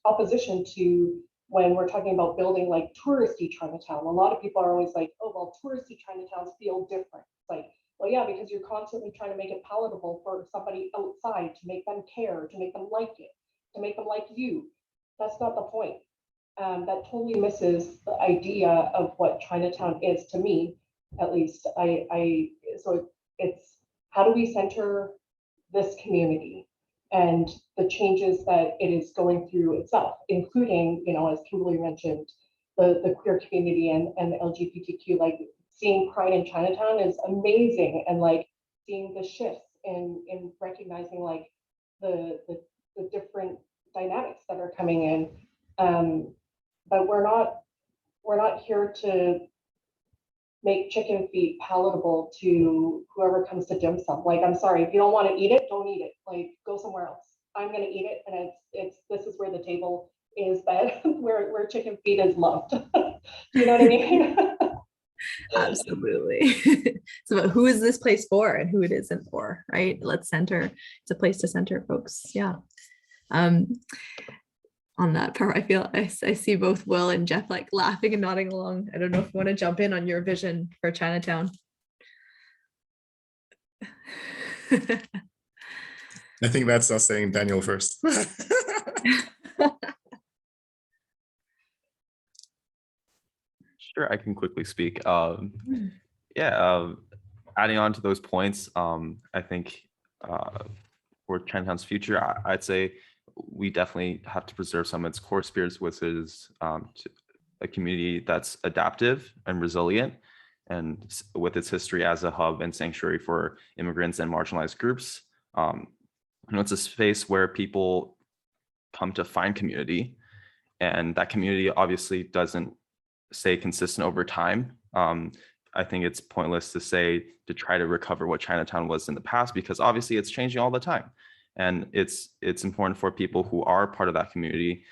opposition to when we're talking about building like touristy Chinatown. A lot of people are always like, oh, well, touristy Chinatowns feel different. It's like, Well, yeah, because you're constantly trying to make it palatable for somebody outside, to make them care, to make them like it, to make them like you. That's not the point. That totally misses the idea of what Chinatown is, to me, at least. So it's how do we center this community and the changes that it is going through itself, including, as Kimberly mentioned, the queer community and the LGBTQ. Like, seeing Pride in Chinatown is amazing, and like seeing the shifts in recognizing like the different dynamics that are coming in. But we're not here to make chicken feet palatable to whoever comes to dim sum. Like, I'm sorry, if you don't want to eat it, don't eat it. Like, go somewhere else. I'm gonna eat it, and this is where the table is, that where chicken feet is loved. Do you know what I mean? Absolutely. It's about who is this place for and who it isn't for, right? Let's center. It's a place to center folks. Yeah. On that part, I feel I see both Will and Jeff like laughing and nodding along. I don't know if you want to jump in on your vision for Chinatown. I think that's us saying Daniel first. Sure, I can quickly speak. Yeah, adding on to those points, I think for Chinatown's future, I'd say we definitely have to preserve some of its core spirits, which is a community that's adaptive and resilient, and with its history as a hub and sanctuary for immigrants and marginalized groups. It's a space where people come to find community, and that community obviously doesn't stay consistent over time. I think it's pointless to try to recover what Chinatown was in the past, because obviously it's changing all the time. And it's important for people who are part of that community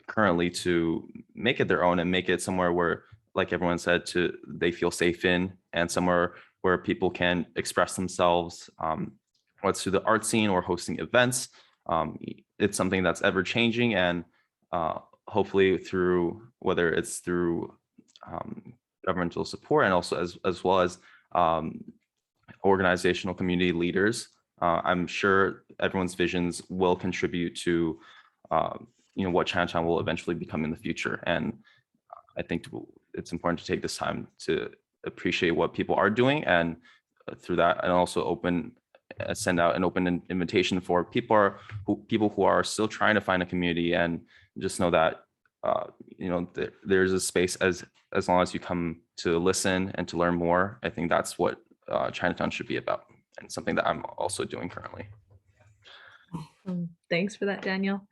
currently to make it their own and make it somewhere where, like everyone said, they feel safe in, and somewhere where people can express themselves, whether it's through the art scene or hosting events. It's something that's ever changing, and hopefully whether it's through governmental support and also as well as organizational community leaders, I'm sure everyone's visions will contribute to what Chinatown will eventually become in the future. And I think it's important to take this time to appreciate what people are doing, and through that, and also send out an open invitation for people who are still trying to find a community, and just know that there's a space as long as you come to listen and to learn more. I think that's what Chinatown should be about, and something that I'm also doing currently. Thanks for that, Daniel.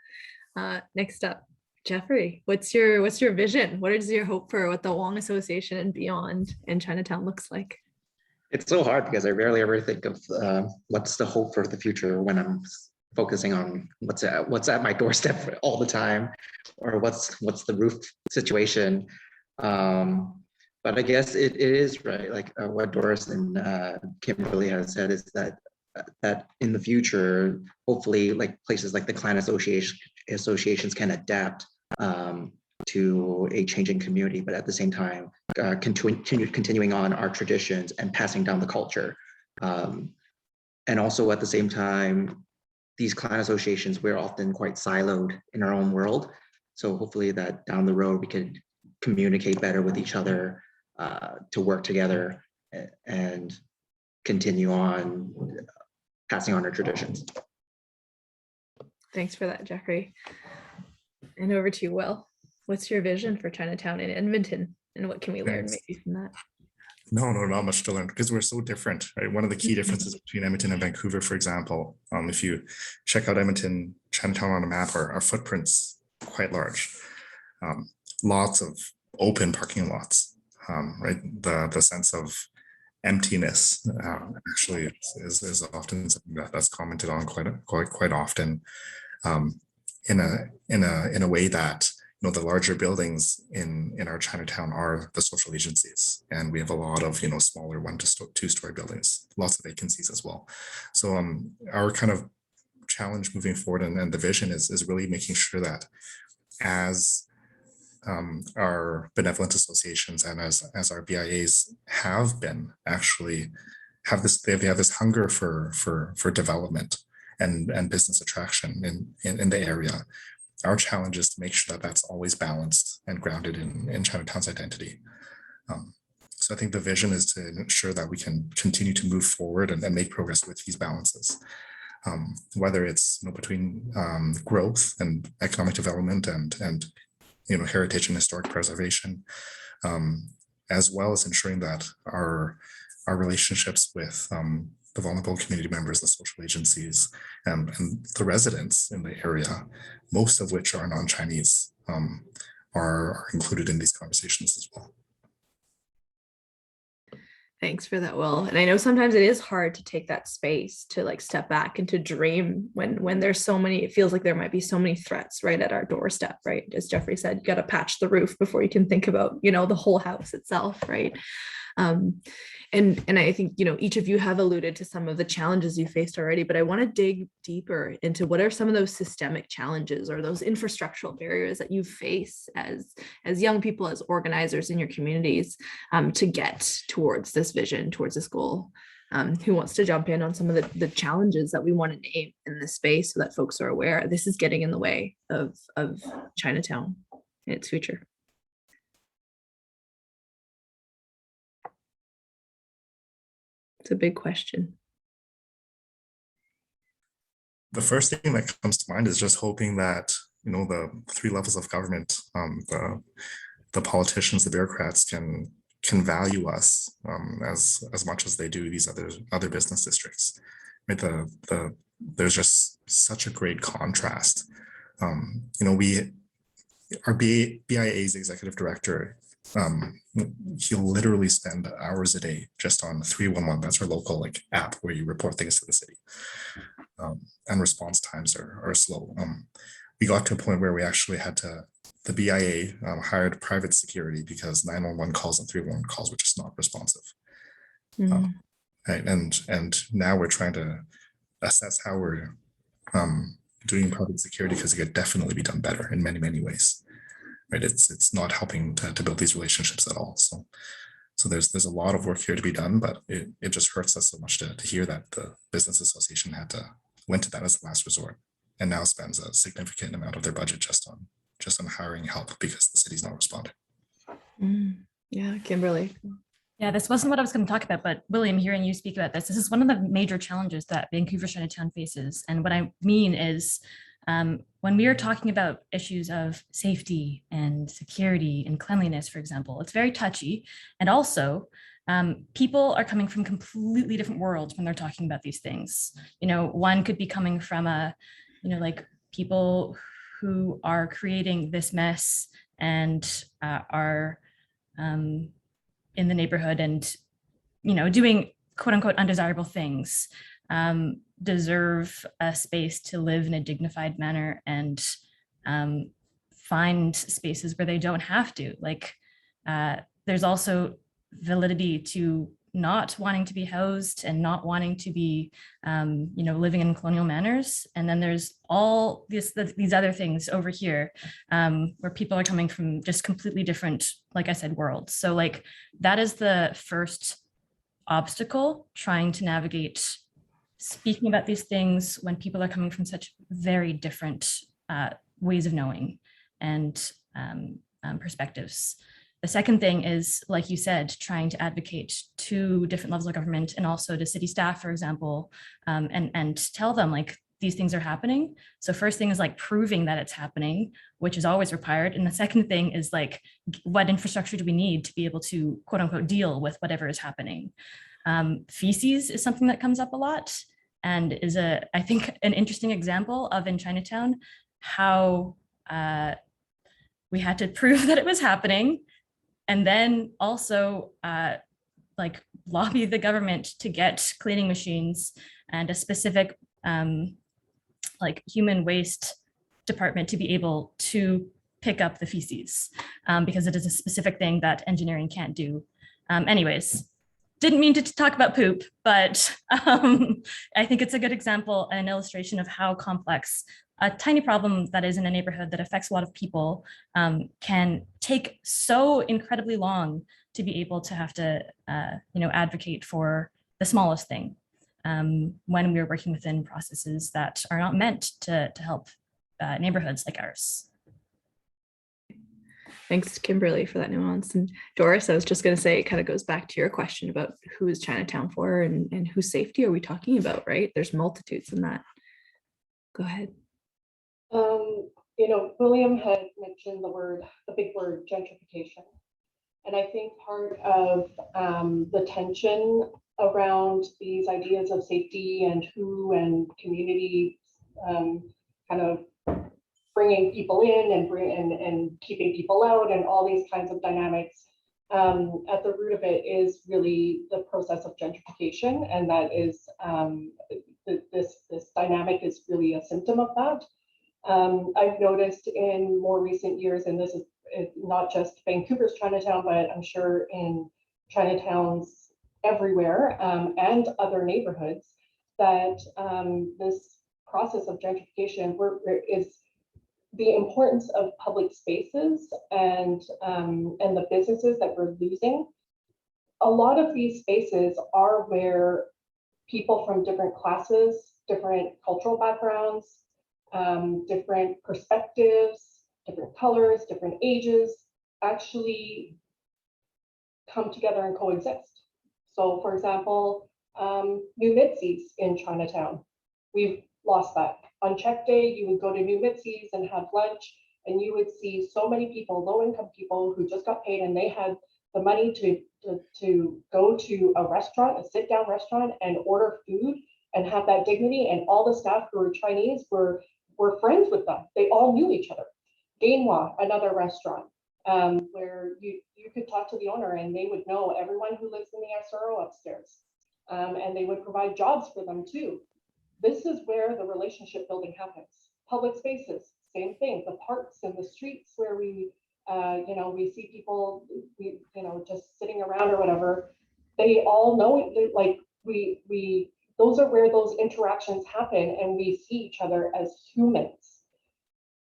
Next up, Jeffrey, what's your vision? What is your hope for what the Wong Association and beyond in Chinatown looks like? It's so hard because I rarely ever think of what's the hope for the future when I'm focusing on what's at my doorstep all the time, or what's the roof situation. But I guess it is right, like what Doris and Kimberly has said, is that in the future, hopefully, like places like the clan associations can adapt to a changing community, but at the same time, continuing on our traditions and passing down the culture. And also at the same time, these clan associations, we're often quite siloed in our own world. So hopefully that down the road, we can communicate better with each other, to work together and continue on passing on our traditions. Thanks for that, Jeffrey. And over to you, Will. What's your vision for Chinatown in Edmonton, and what can we learn maybe from that? No, not much to learn, because we're so different, right? One of the key differences between Edmonton and Vancouver, for example, if you check out Edmonton, Chinatown on a map, our footprint's quite large. Lots of open parking lots, right? The sense of emptiness actually is often something that's commented on quite often, in a way that the larger buildings in our Chinatown are the social agencies, and we have a lot of smaller 1 to 2-story buildings, lots of vacancies as well. So our kind of challenge moving forward and the vision is really making sure that as our benevolent associations and as our BIAs have been actually have this hunger for development and business attraction in the area. Our challenge is to make sure that that's always balanced and grounded in Chinatown's identity. So I think the vision is to ensure that we can continue to move forward and make progress with these balances. Whether it's between growth and economic development and heritage and historic preservation, as well as ensuring that our relationships with the vulnerable community members, the social agencies, and the residents in the area, most of which are non-Chinese, are included in these conversations as well. Thanks for that, Will. And I know sometimes it is hard to take that space to like step back and to dream when there's so many, it feels like there might be so many threats right at our doorstep, right? As Jeffrey said, you got to patch the roof before you can think about, the whole house itself, right? And I think, each of you have alluded to some of the challenges you faced already, but I want to dig deeper into what are some of those systemic challenges or those infrastructural barriers that you face as young people, as organizers in your communities, to get towards this vision, towards this goal. Who wants to jump in on some of the challenges that we want to name in this space so that folks are aware this is getting in the way of Chinatown and its future? It's a big question. The first thing that comes to mind is just hoping that, the three levels of government, the politicians, the bureaucrats can value us as much as they do these other business districts. Right? There's just such a great contrast. Our BIA's executive director, he'll literally spend hours a day just on 311. That's our local app where you report things to the city, and response times are slow. We got to a point where we actually had the BIA hired private security because 911 calls and 311 calls were just not responsive. Right? And now we're trying to assess how we're doing private security, because it could definitely be done better in many ways. Right? It's not helping to build these relationships at all. So there's a lot of work here to be done, but it just hurts us so much to hear that the business association went to that as a last resort, and now spends a significant amount of their budget just on hiring help because the city's not responding. Yeah, Kimberly. Yeah, this wasn't what I was going to talk about, but William, hearing you speak about this is one of the major challenges that Vancouver Chinatown faces. And what I mean is, when we are talking about issues of safety and security and cleanliness, for example, it's very touchy. And also, people are coming from completely different worlds when they're talking about these things. One could be coming from people who are creating this mess and are in the neighborhood and, doing quote unquote undesirable things, deserve a space to live in a dignified manner and find spaces where they don't have to. There's also validity to not wanting to be housed and not wanting to be, living in colonial manners. And then there's all these other things over here where people are coming from just completely different, like I said, worlds. So that is the first obstacle, trying to navigate speaking about these things when people are coming from such very different ways of knowing and perspectives. The second thing is, like you said, trying to advocate to different levels of government and also to city staff, for example, and tell them these things are happening. So first thing is proving that it's happening, which is always required. And the second thing is what infrastructure do we need to be able to quote unquote deal with whatever is happening? Feces is something that comes up a lot and is I think an interesting example of in Chinatown how we had to prove that it was happening, and then also lobby the government to get cleaning machines and a specific human waste department to be able to pick up the feces because it is a specific thing that engineering can't do. Anyways, didn't mean to talk about poop, but I think it's a good example and illustration of how complex a tiny problem that is in a neighborhood that affects a lot of people can take so incredibly long to be able to have to, advocate for the smallest thing when we're working within processes that are not meant to help neighborhoods like ours. Thanks, Kimberly, for that nuance. And Doris, I was just going to say, it kind of goes back to your question about who is Chinatown for and whose safety are we talking about, right? There's multitudes in that. Go ahead. You know, William had mentioned the big word, gentrification. And I think part of the tension around these ideas of safety and who and community kind of bringing people in and keeping people out and all these kinds of dynamics, at the root of it is really the process of gentrification, and that is this dynamic is really a symptom of that. I've noticed in more recent years, and this is not just Vancouver's Chinatown, but I'm sure in Chinatowns everywhere and other neighborhoods, that this process of gentrification is the importance of public spaces and the businesses that we're losing. A lot of these spaces are where people from different classes, different cultural backgrounds, different perspectives, different colors, different ages actually come together and coexist. So for example, New Mitzi's in Chinatown, we've lost that. On check day, you would go to New Mitzi's and have lunch, and you would see so many people, low-income people who just got paid, and they had the money to go to a restaurant, a sit-down restaurant, and order food and have that dignity. And all the staff who were Chinese were friends with them. They all knew each other. Gainwa, another restaurant, where you could talk to the owner and they would know everyone who lives in the SRO upstairs, and they would provide jobs for them too. This is where the relationship building happens. Public spaces, same thing. The parks and the streets where we see people, just sitting around or whatever. They all know it. Like those are where those interactions happen, and we see each other as humans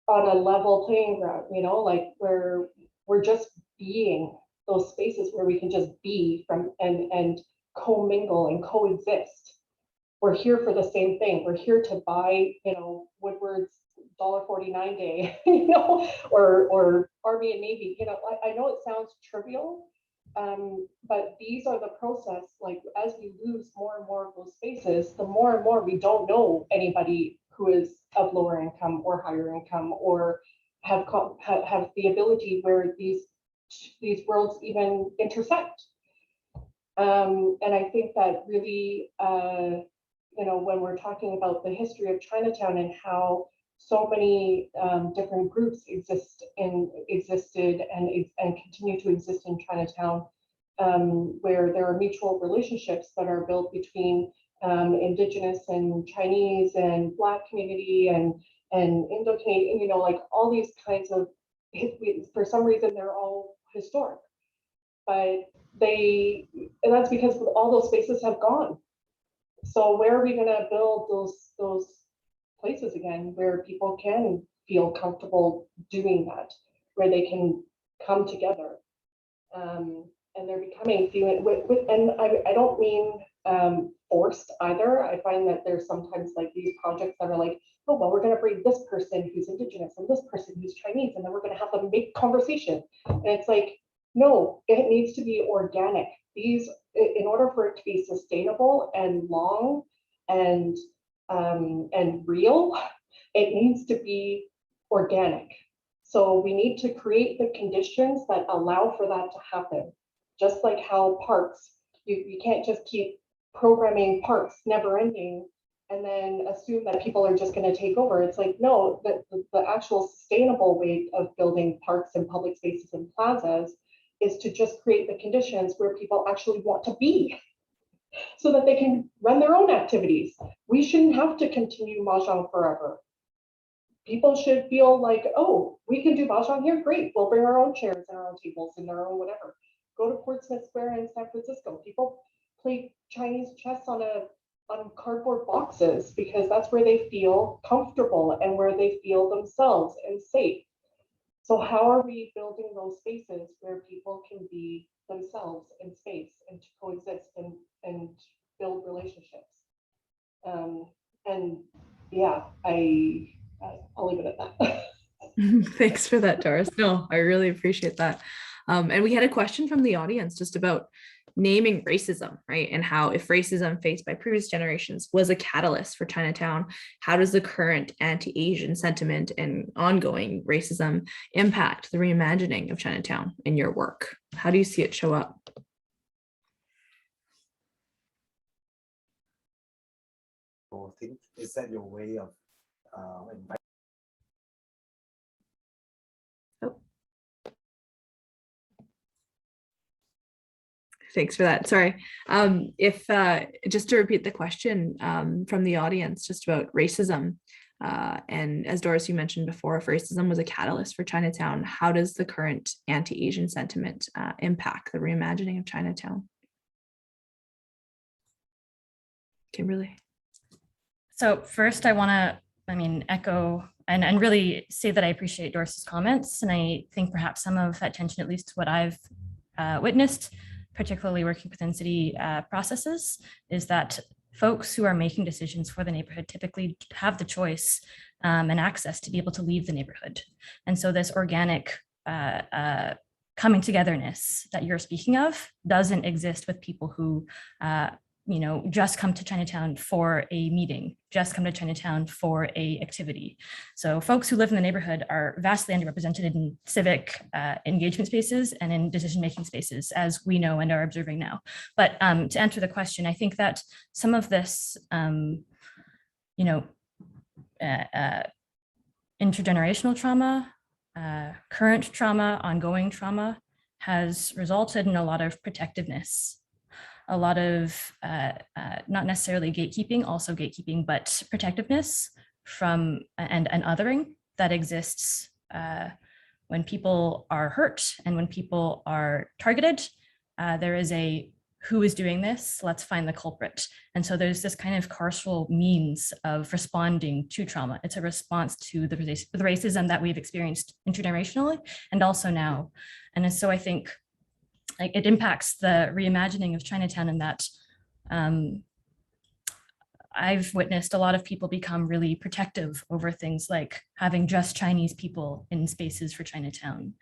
on a level playing ground. Like where we're just being those spaces where we can just be from and commingle and coexist. We're here for the same thing. We're here to buy, Woodward's $1.49 day, or Army and Navy. I know it sounds trivial, but these are the process. Like as we lose more and more of those spaces, the more and more we don't know anybody who is of lower income or higher income, or have the ability where these worlds even intersect. And I think that really, when we're talking about the history of Chinatown and how so many different groups existed and continue to exist in Chinatown, where there are mutual relationships that are built between Indigenous and Chinese and Black community and Indo-Canadian, like all these kinds of, for some reason, they're all historic. But and that's because all those spaces have gone. So where are we going to build those places again where people can feel comfortable doing that, where they can come together, and they're becoming and I don't mean forced either. I find that there's sometimes like these projects that are like, oh well, we're going to bring this person who's Indigenous and this person who's Chinese, and then we're going to have them make conversation, and it's like, no, it needs to be organic. These, in order for it to be sustainable and long and real, it needs to be organic. So we need to create the conditions that allow for that to happen. Just like how parks, you can't just keep programming parks never ending and then assume that people are just going to take over. It's like, no, the actual sustainable way of building parks and public spaces and plazas is to just create the conditions where people actually want to be so that they can run their own activities. We shouldn't have to continue mahjong forever. People should feel like, oh, we can do mahjong here, great. We'll bring our own chairs and our own tables and our own whatever. Go to Portsmouth Square in San Francisco. People play Chinese chess on cardboard boxes because that's where they feel comfortable and where they feel themselves and safe. So how are we building those spaces where people can be themselves in space and to coexist and build relationships. And yeah, I'll leave it at that. Thanks for that, Doris. No, I really appreciate that. And we had a question from the audience just about naming racism, right? And how if racism faced by previous generations was a catalyst for Chinatown, how does the current anti-Asian sentiment and ongoing racism impact the reimagining of Chinatown in your work? How do you see it show up? Think is that your way of inviting? Thanks for that. Sorry. If just to repeat the question from the audience, just about racism, and as Doris, you mentioned before, if racism was a catalyst for Chinatown, how does the current anti-Asian sentiment impact the reimagining of Chinatown? Kimberly. So first I want to, echo and really say that I appreciate Doris's comments. And I think perhaps some of that tension, at least what I've witnessed, particularly working within city processes, is that folks who are making decisions for the neighborhood typically have the choice and access to be able to leave the neighborhood. And so this organic coming togetherness that you're speaking of doesn't exist with people who just come to Chinatown for a meeting, just come to Chinatown for a activity. So folks who live in the neighborhood are vastly underrepresented in civic engagement spaces and in decision-making spaces, as we know and are observing now. But to answer the question, I think that some of this, intergenerational trauma, current trauma, ongoing trauma has resulted in a lot of protectiveness, a lot of not necessarily gatekeeping, also gatekeeping, but protectiveness from and othering that exists when people are hurt and when people are targeted. There is a who is doing this, let's find the culprit. And so there's this kind of carceral means of responding to trauma. It's a response to the racism that we've experienced intergenerationally and also now. And so I think it impacts the reimagining of Chinatown in that I've witnessed a lot of people become really protective over things like having just Chinese people in spaces for Chinatown,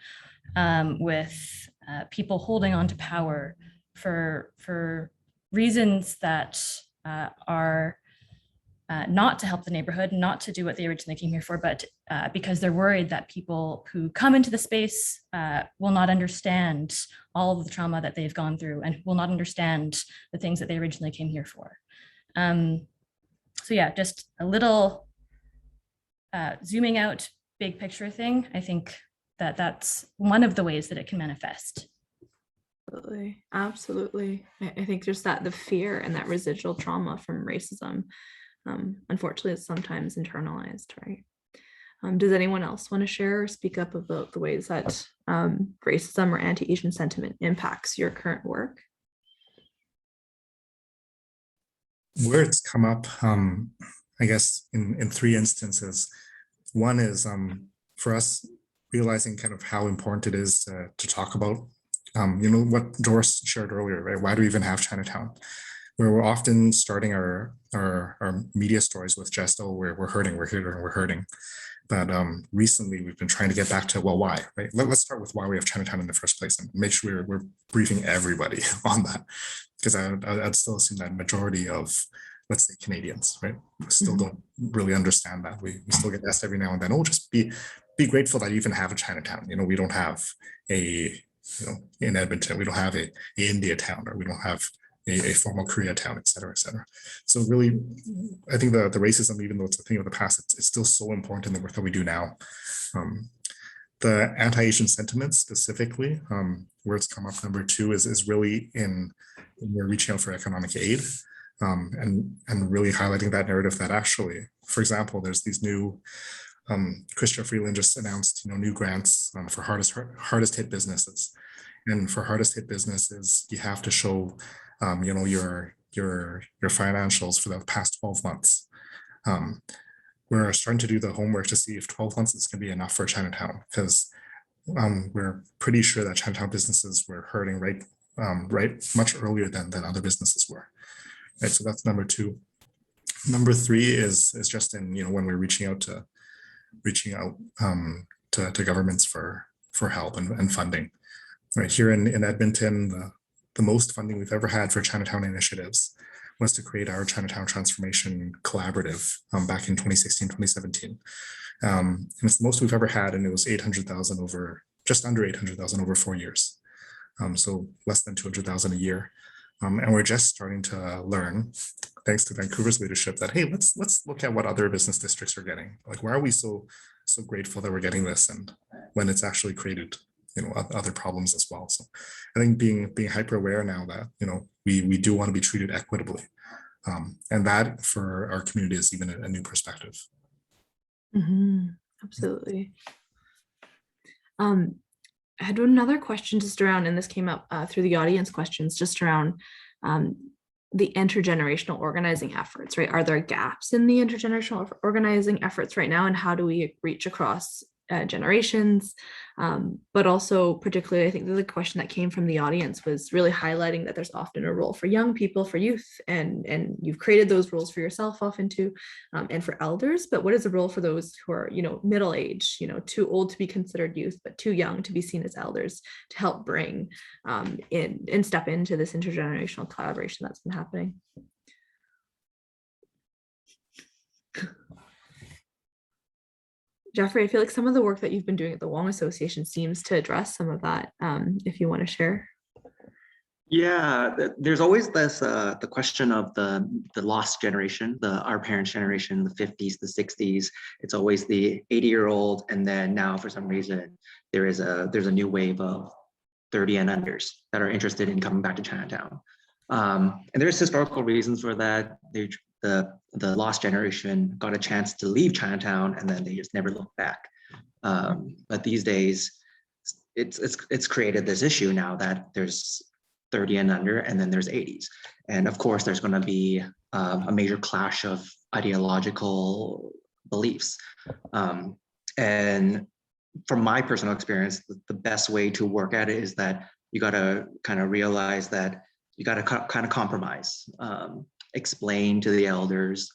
with people holding on to power for reasons that are not to help the neighborhood, not to do what they originally came here for, but because they're worried that people who come into the space will not understand all of the trauma that they've gone through and will not understand the things that they originally came here for. So yeah, just a little zooming out, big picture thing. I think that that's one of the ways that it can manifest. Absolutely, absolutely. I think just that the fear and that residual trauma from racism, unfortunately, is sometimes internalized, right? Does anyone else want to share or speak up about the ways that racism or anti-Asian sentiment impacts your current work? Where it's come up, I guess, in three instances. One is for us realizing kind of how important it is to talk about, what Doris shared earlier, right? Why do we even have Chinatown? Where we're often starting our media stories with just, oh, we're hurting, we're here, and we're hurting. But recently we've been trying to get back to, well, why, right? Let's start with why we have Chinatown in the first place and make sure we're briefing everybody on that. Because I'd still assume that majority of, let's say, Canadians, right, still don't really understand that. We still get asked every now and then, oh, just be grateful that you even have a Chinatown. We don't have a, in Edmonton, we don't have a India town, or we don't have a formal Koreatown, et cetera, et cetera. So really, I think the racism, even though it's a thing of the past, it's still so important in the work that we do now. The anti-Asian sentiment specifically, where it's come up, number two, is really in we're reaching out for economic aid, and really highlighting that narrative that actually, for example, there's these new, Chrystia Freeland just announced, new grants for hardest hit businesses. And for hardest hit businesses, you have to show your financials for the past 12 months. We're starting to do the homework to see if 12 months is going to be enough for Chinatown, because we're pretty sure that Chinatown businesses were hurting right much earlier than other businesses were. Right, so that's number two. Number three is just in, when we're reaching out to governments for help and funding. Right here in Edmonton, the most funding we've ever had for Chinatown initiatives was to create our Chinatown Transformation Collaborative back in 2016, 2017. And it's the most we've ever had, and it was 800,000 over, just under 800,000 over 4 years. So less than 200,000 a year. And we're just starting to learn, thanks to Vancouver's leadership, that, hey, let's look at what other business districts are getting. Like, why are we so grateful that we're getting this, and when it's actually created other problems as well. So I think being hyper aware now that we do want to be treated equitably, and that for our community is even a new perspective. Absolutely. I had another question just around, and this came up through the audience questions, just around the intergenerational organizing efforts, right? Are there gaps in the intergenerational organizing efforts right now, and how do we reach across generations? But also particularly, I think the question that came from the audience was really highlighting that there's often a role for young people, for youth, and you've created those roles for yourself often too, and for elders. But what is the role for those who are, middle age, too old to be considered youth, but too young to be seen as elders, to help bring in and step into this intergenerational collaboration that's been happening? Jeffrey, I feel like some of the work that you've been doing at the Wong Association seems to address some of that, if you want to share. Yeah, there's always this the question of the lost generation, our parents' generation, the 50s, the 60s. It's always the 80-year-old, and then now for some reason there's a new wave of 30 and unders that are interested in coming back to Chinatown. And there's historical reasons for that. The lost generation got a chance to leave Chinatown, and then they just never looked back. But these days, it's created this issue now that there's 30 and under, and then there's 80s. And of course, there's going to be a major clash of ideological beliefs. And from my personal experience, the best way to work at it is that you got to kind of realize that you got to kind of compromise. Explain to the elders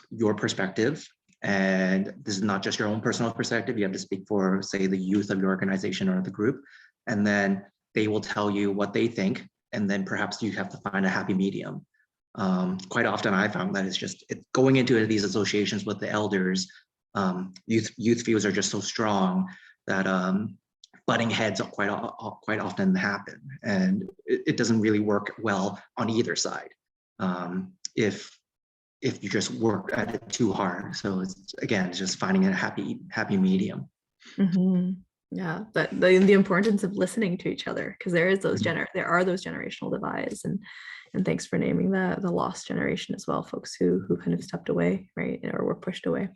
your perspective, and this is not just your own personal perspective. You have to speak for, say, the youth of your organization or the group, and then they will tell you what they think, and then perhaps you have to find a happy medium. Quite often I found that it's going into these associations with the elders, youth views are just so strong that butting heads quite often happen, and it doesn't really work well on either side. If you just work at it too hard. So it's just finding a happy medium. Yeah, but the importance of listening to each other, because there are those generational divides, and thanks for naming the lost generation as well, folks who kind of stepped away, right, or were pushed away.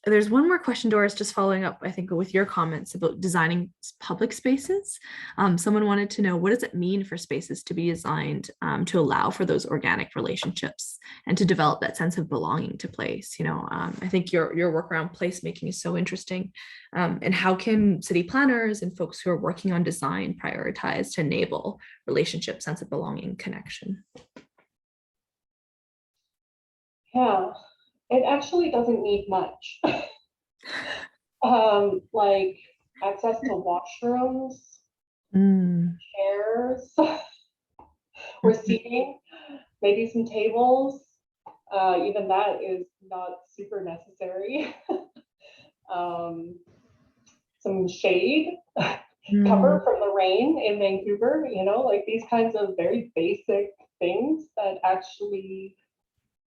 There's one more question, Doris, just following up, I think, with your comments about designing public spaces. Someone wanted to know, what does it mean for spaces to be designed to allow for those organic relationships and to develop that sense of belonging to place? I think your work around placemaking is so interesting. And how can city planners and folks who are working on design prioritize to enable relationship, sense of belonging, connection? Yeah. It actually doesn't need much. Like access to washrooms, chairs, or seating, maybe some tables. Even that is not super necessary. Some shade, cover from the rain in Vancouver, like these kinds of very basic things that actually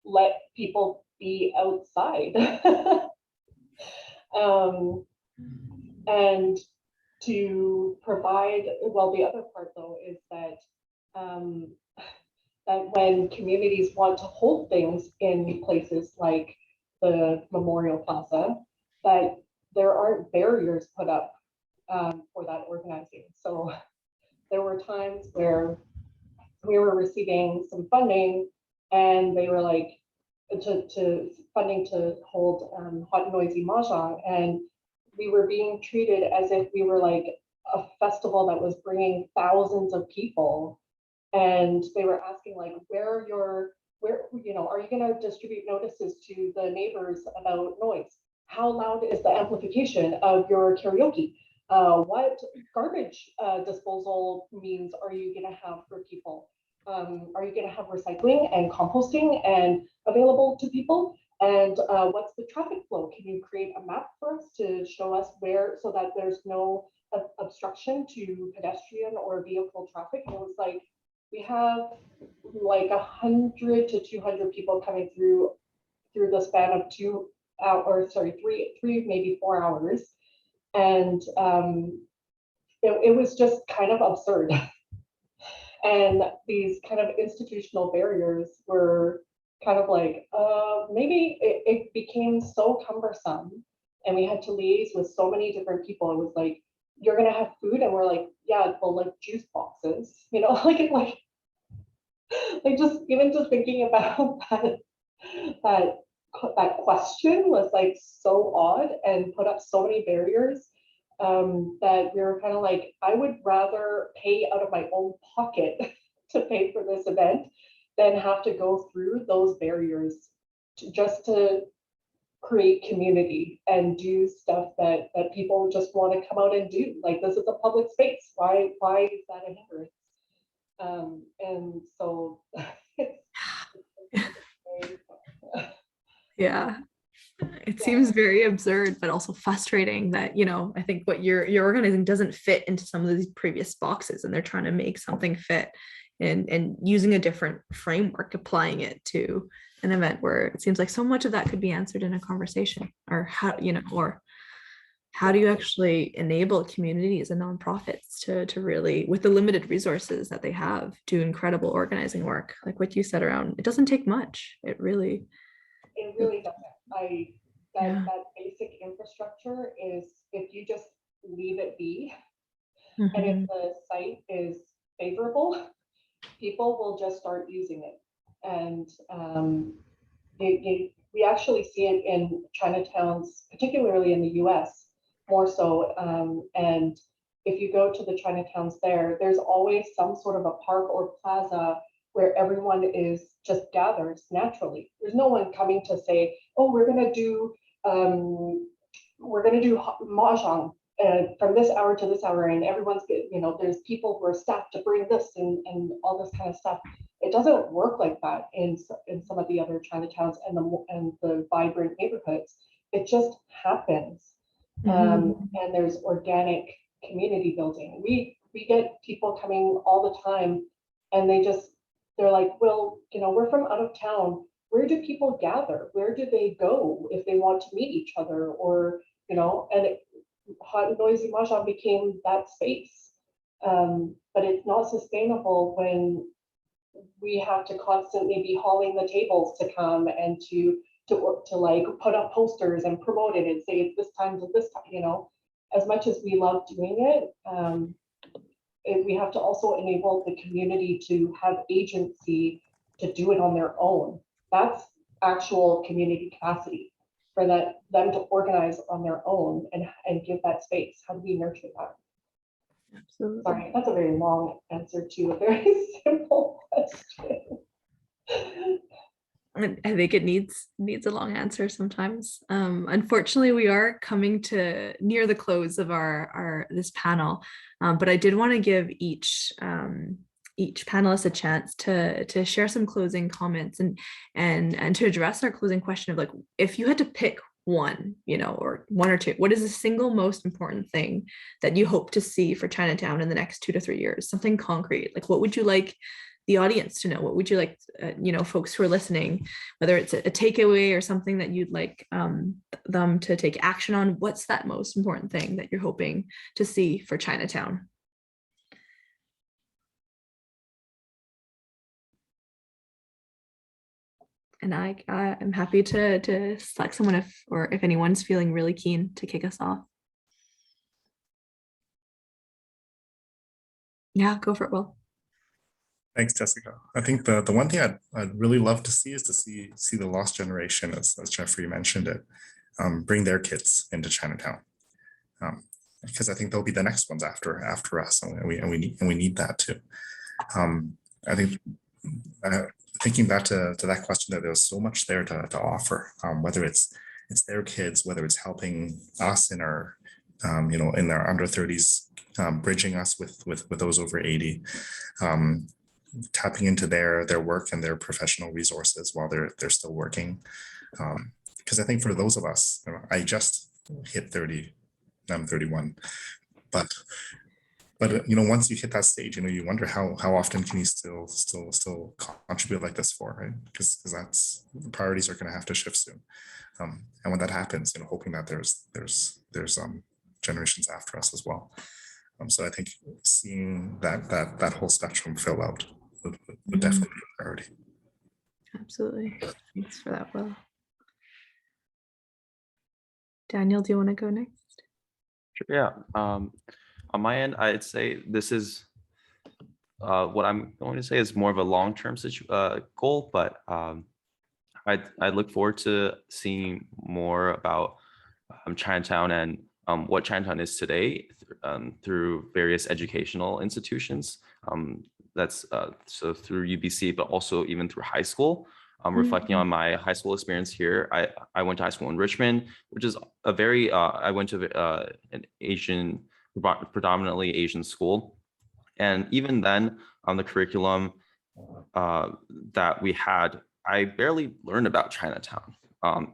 let people be outside. And to provide, the other part though is that that when communities want to hold things in places like the Memorial Plaza, that there aren't barriers put up for that organizing. So there were times where we were receiving some funding, and they were like, to funding to hold hot and noisy mahjong, and we were being treated as if we were like a festival that was bringing thousands of people, And they were asking like, where, you know, are you going to distribute notices to the neighbors about noise? How loud is the amplification of your karaoke? What garbage disposal means are you going to have for people? Are you going to have recycling and composting and available to people? And what's the traffic flow? Can you create a map for us to show us where, so that there's no obstruction to pedestrian or vehicle traffic? And it was like, we have like 100 to 200 people coming through the span of 2 hours, sorry, three, maybe 4 hours. And it was just kind of absurd. And these kind of institutional barriers were kind of like, maybe it became so cumbersome and we had to liaise with so many different people. It was like, you're gonna have food, and we're like, yeah, well, like juice boxes, you know, like just even just thinking about that question was like so odd and put up so many barriers, that we were kind of like, I would rather pay out of my own pocket to pay for this event than have to go through those barriers just to create community and do stuff that people just want to come out and do. Like, this is a public space. Why is that a hindrance? And so Yeah, it seems very absurd, but also frustrating that, you know, I think what you're organizing doesn't fit into some of these previous boxes, and they're trying to make something fit and using a different framework, applying it to an event where it seems like so much of that could be answered in a conversation. Or how, you know, or how do you actually enable communities and nonprofits to really, with the limited resources that they have, do incredible organizing work, like what you said around, it doesn't take much. It really doesn't. That basic infrastructure is, if you just leave it be, and if the site is favorable, people will just start using it. And we actually see it in Chinatowns, particularly in the US, more so. And if you go to the Chinatowns there's always some sort of a park or plaza where everyone is just gathers naturally. There's no one coming to say, oh, we're gonna do mahjong from this hour to this hour, and everyone's, you know, there's people who are staffed to bring this and all this kind of stuff. It doesn't work like that in some of the other Chinatowns and the vibrant neighborhoods. It just happens. And there's organic community building. We get people coming all the time, and they're like, well, you know, we're from out of town. Where do people gather? Where do they go if they want to meet each other? Or, you know, and hot and noisy mahjong became that space. But it's not sustainable when we have to constantly be hauling the tables to come and to like put up posters and promote it and say it's this time to this time, you know. As much as we love doing it, we have to also enable the community to have agency to do it on their own. That's actual community capacity, for them to organize on their own and give that space. How do we nurture that? Absolutely. Sorry, that's a very long answer to a very simple question. I think it needs a long answer sometimes. Unfortunately, we are coming to near the close of our this panel, but I did want to give each panelist a chance to share some closing comments and to address our closing question of, like, if you had to pick one, you know, or one or two, what is the single most important thing that you hope to see for Chinatown in the next 2 to 3 years? Something concrete. Like, what would you like the audience to know? What would you like, you know, folks who are listening, whether it's a takeaway or something that you'd like them to take action on? What's that most important thing that you're hoping to see for Chinatown? And I'm happy to select someone if anyone's feeling really keen to kick us off. Yeah, go for it, Will. Thanks, Jessica. I think the one thing I'd really love to see is to see the lost generation, as Jeffrey mentioned it, bring their kids into Chinatown, because I think they'll be the next ones after us, and we need that too. I think thinking back to that question, that there's so much there to offer, whether it's their kids, whether it's helping us in our in our under 30s, bridging us with those over 80, tapping into their work and their professional resources while they're still working. Because I think for those of us, I just hit 30, I'm 31, but once you hit that stage, you wonder how often can you still contribute like this for, right? Because that's, the priorities are going to have to shift soon. And when that happens, hoping that there's generations after us as well. So I think seeing that whole spectrum fill out would definitely be a priority. Absolutely. Thanks for that, Will. Daniel, do you want to go next? Sure, yeah. On my end, I'd say this is what I'm going to say is more of a long-term goal, but I look forward to seeing more about Chinatown and what Chinatown is today through various educational institutions. That's so through UBC, but also even through high school. Reflecting on my high school experience here, I went to high school in Richmond, which is a very, I went to an predominantly Asian school. And even then, on the curriculum that we had, I barely learned about Chinatown.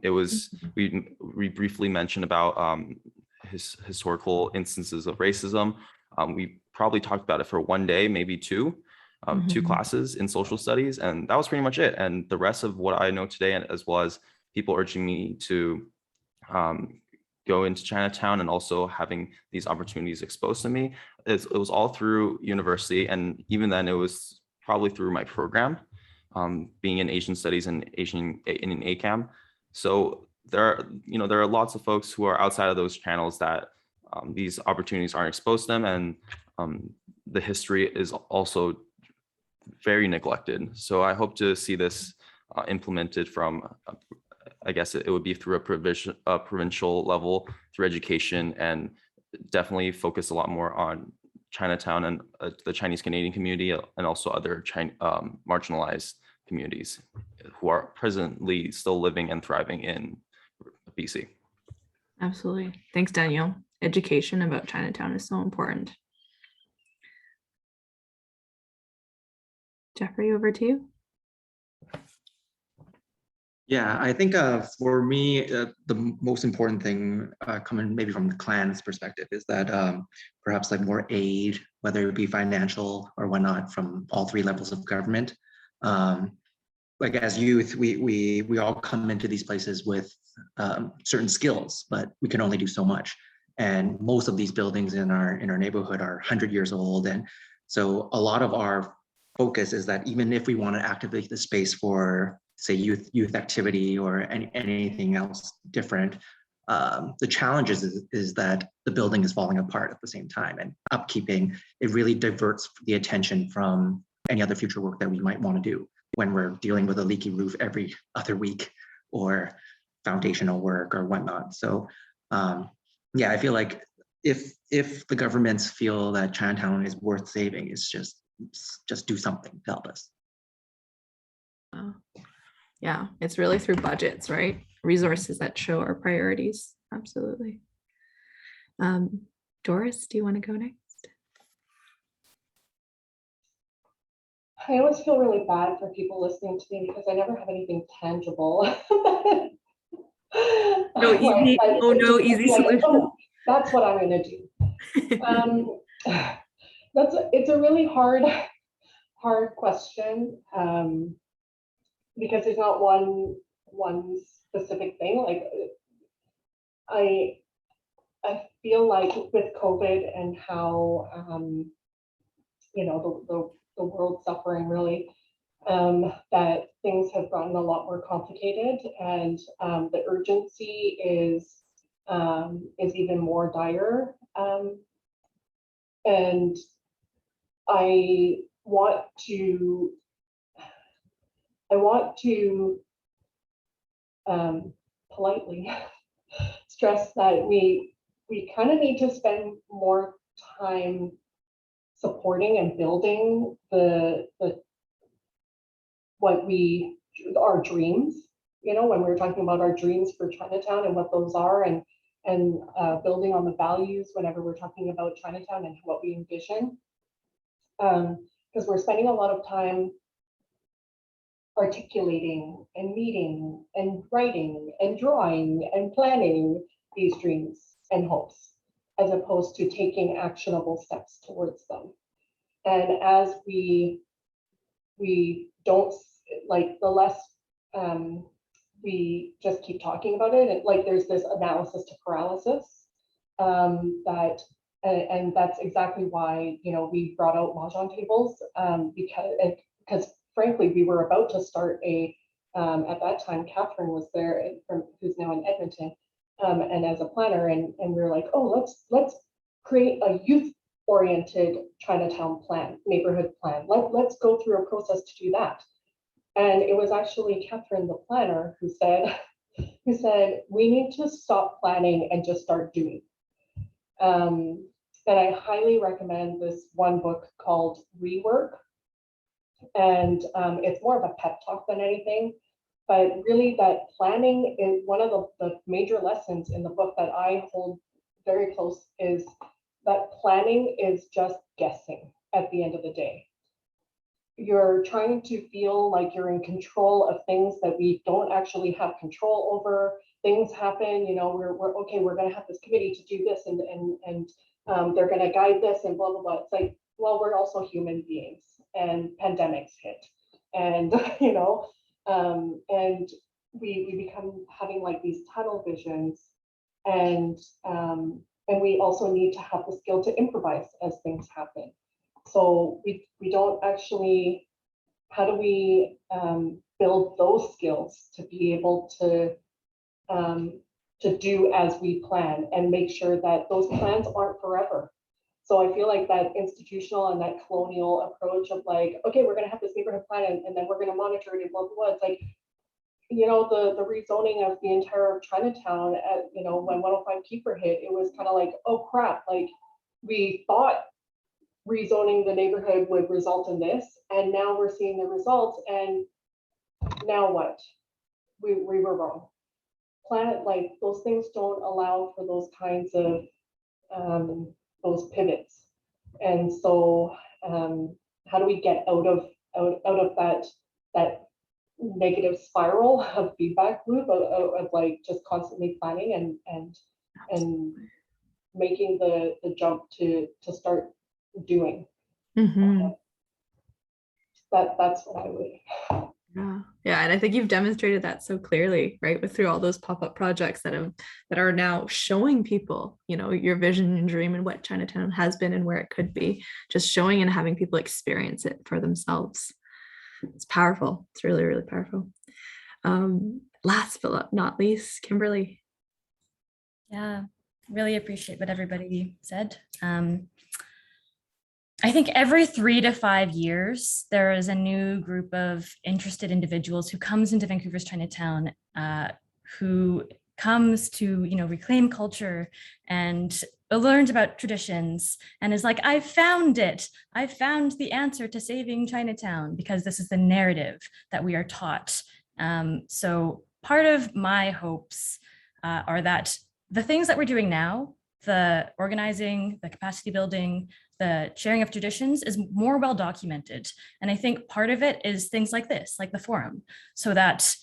It was, we briefly mentioned about historical instances of racism. We probably talked about it for one day, maybe two. Two classes in social studies, and that was pretty much it. And the rest of what I know today, as well as people urging me to go into Chinatown and also having these opportunities exposed to me, it was all through university. And even then, it was probably through my program, being in Asian studies and in ACAM. So there are lots of folks who are outside of those channels that these opportunities aren't exposed to them, and the history is also very neglected. So I hope to see this implemented from, I guess it would be through a provincial level, through education, and definitely focus a lot more on Chinatown and the Chinese Canadian community, and also other marginalized communities who are presently still living and thriving in BC. Absolutely. Thanks, Daniel. Education about Chinatown is so important. Jeffrey, over to you. Yeah, I think for me, the most important thing coming maybe from the clan's perspective is that perhaps like more aid, whether it be financial or whatnot, from all three levels of government. Like as youth, we all come into these places with certain skills, but we can only do so much. And most of these buildings in our neighborhood are 100 years old, and so a lot of our focus is that even if we want to activate the space for, say, youth activity or anything else different, the challenge is that the building is falling apart at the same time, and upkeeping, it really diverts the attention from any other future work that we might want to do when we're dealing with a leaky roof every other week, or foundational work or whatnot. So yeah, I feel like if the governments feel that Chinatown is worth saving, it's just do something to help us. Yeah, it's really through budgets, right? Resources that show our priorities. Absolutely. Doris, do you want to go next? I always feel really bad for people listening to me because I never have anything tangible. No easy, oh no, easy solution. Oh, that's what I'm going to do. It's a really hard question, because there's not one specific thing. Like I feel like with COVID and how the world suffering really, that things have gotten a lot more complicated, and the urgency is even more dire. And I want to politely stress that we kind of need to spend more time supporting and building the our dreams, you know, when we're talking about our dreams for Chinatown and what those are, and building on the values whenever we're talking about Chinatown and what we envision. Because we're spending a lot of time articulating and meeting and writing and drawing and planning these dreams and hopes, as opposed to taking actionable steps towards them. And as we don't, like, the less we just keep talking about it, like there's this analysis to paralysis, and that's exactly why, you know, we brought out mahjong tables, because frankly, we were about to start at that time, Catherine was there, who's now in Edmonton, and as a planner, and we were like, oh, let's create a youth-oriented Chinatown plan, neighborhood plan. Let's go through a process to do that. And it was actually Catherine, the planner, who said, we need to stop planning and just start doing. And I highly recommend this one book called Rework. And it's more of a pep talk than anything, but really that planning is one of the major lessons in the book that I hold very close, is that planning is just guessing at the end of the day. You're trying to feel like you're in control of things that we don't actually have control over. Things happen, you know, we're okay, we're going to have this committee to do this, and they're going to guide this and blah, blah, blah. It's like, well, we're also human beings, and pandemics hit, and, you know, and we become having like these tunnel visions, and we also need to have the skill to improvise as things happen. So we don't actually, how do we build those skills to be able to do as we plan, and make sure that those plans aren't forever. So I feel like that institutional and that colonial approach of like, okay, we're going to have this neighborhood plan, and then we're going to monitor it and blah, blah, blah. It's like, you know, the rezoning of the entire Chinatown, you know, when 105 Keeper hit, it was kind of like, oh crap, like we thought rezoning the neighborhood would result in this, and now we're seeing the results, and now what? We were wrong. Like those things don't allow for those kinds of those pivots, and so how do we get out of that negative spiral of feedback loop of like just constantly planning and making the jump to start doing. Mm-hmm. That's what I would. Yeah, and I think you've demonstrated that so clearly, right, through all those pop-up projects that are now showing people, you know, your vision and dream and what Chinatown has been and where it could be, just showing and having people experience it for themselves. It's powerful. It's really, really powerful. Last but not least, Kimberly. Yeah, really appreciate what everybody said. I think every 3 to 5 years, there is a new group of interested individuals who comes into Vancouver's Chinatown, who comes to, you know, reclaim culture and learns about traditions and is like, I found it. I found the answer to saving Chinatown, because this is the narrative that we are taught. So part of my hopes are that the things that we're doing now, the organizing, the capacity building, the sharing of traditions, is more well documented. And I think part of it is things like this, like the forum, so that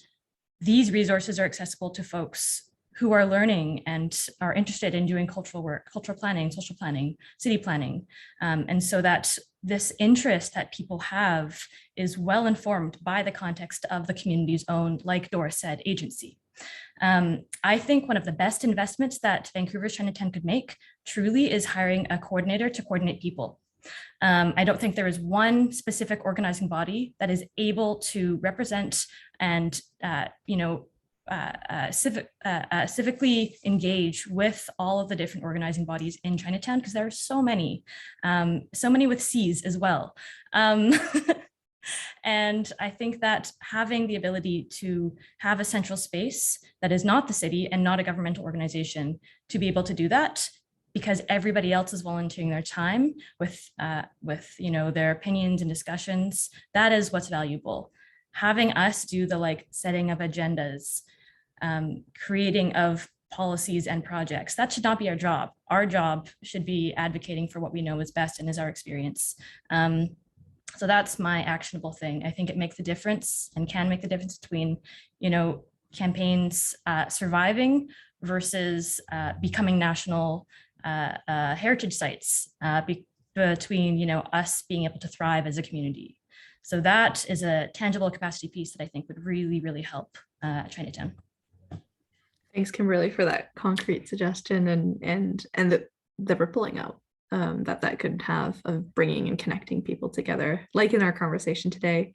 these resources are accessible to folks who are learning and are interested in doing cultural work, cultural planning, social planning, city planning. And so that this interest that people have is well informed by the context of the community's own, like Doris said, agency. I think one of the best investments that Vancouver's Chinatown could make truly is hiring a coordinator to coordinate people. I don't think there is one specific organizing body that is able to represent and civically engage with all of the different organizing bodies in Chinatown, because there are so many with C's as well. And I think that having the ability to have a central space that is not the city and not a governmental organization to be able to do that, because everybody else is volunteering their time with you know, their opinions and discussions, that is what's valuable. having us do the like setting of agendas, creating of policies and projects. That should not be our job. Our job should be advocating for what we know is best and is our experience. So that's my actionable thing. I think it makes a difference and can make the difference between, you know, campaigns surviving versus becoming national heritage sites, between, you know, us being able to thrive as a community. So that is a tangible capacity piece that I think would really, really help Chinatown. Thanks, Kimberly, for that concrete suggestion and the rippling out that could have of bringing and connecting people together, like in our conversation today.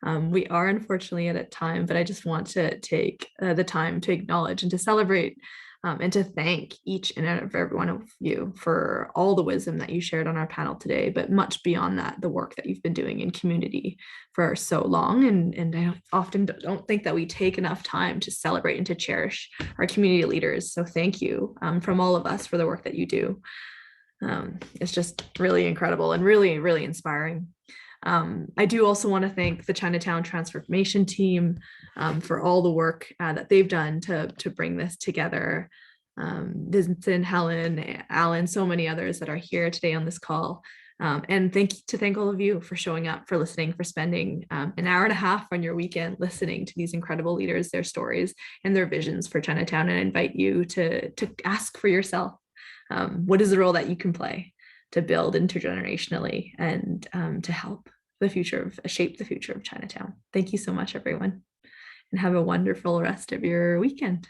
We are unfortunately at a time, but I just want to take the time to acknowledge and to celebrate and to thank each and every one of you for all the wisdom that you shared on our panel today, but much beyond that, the work that you've been doing in community for so long. And I often don't think that we take enough time to celebrate and to cherish our community leaders. So thank you from all of us for the work that you do. It's just really incredible and really, really inspiring. I do also want to thank the Chinatown Transformation team for all the work that they've done to bring this together. Vincent, Helen, Alan, so many others that are here today on this call. And thank all of you for showing up, for listening, for spending an hour and a half on your weekend listening to these incredible leaders, their stories and their visions for Chinatown. And I invite you to ask for yourself, what is the role that you can play to build intergenerationally and to help shape the future of Chinatown. Thank you so much, everyone, and have a wonderful rest of your weekend.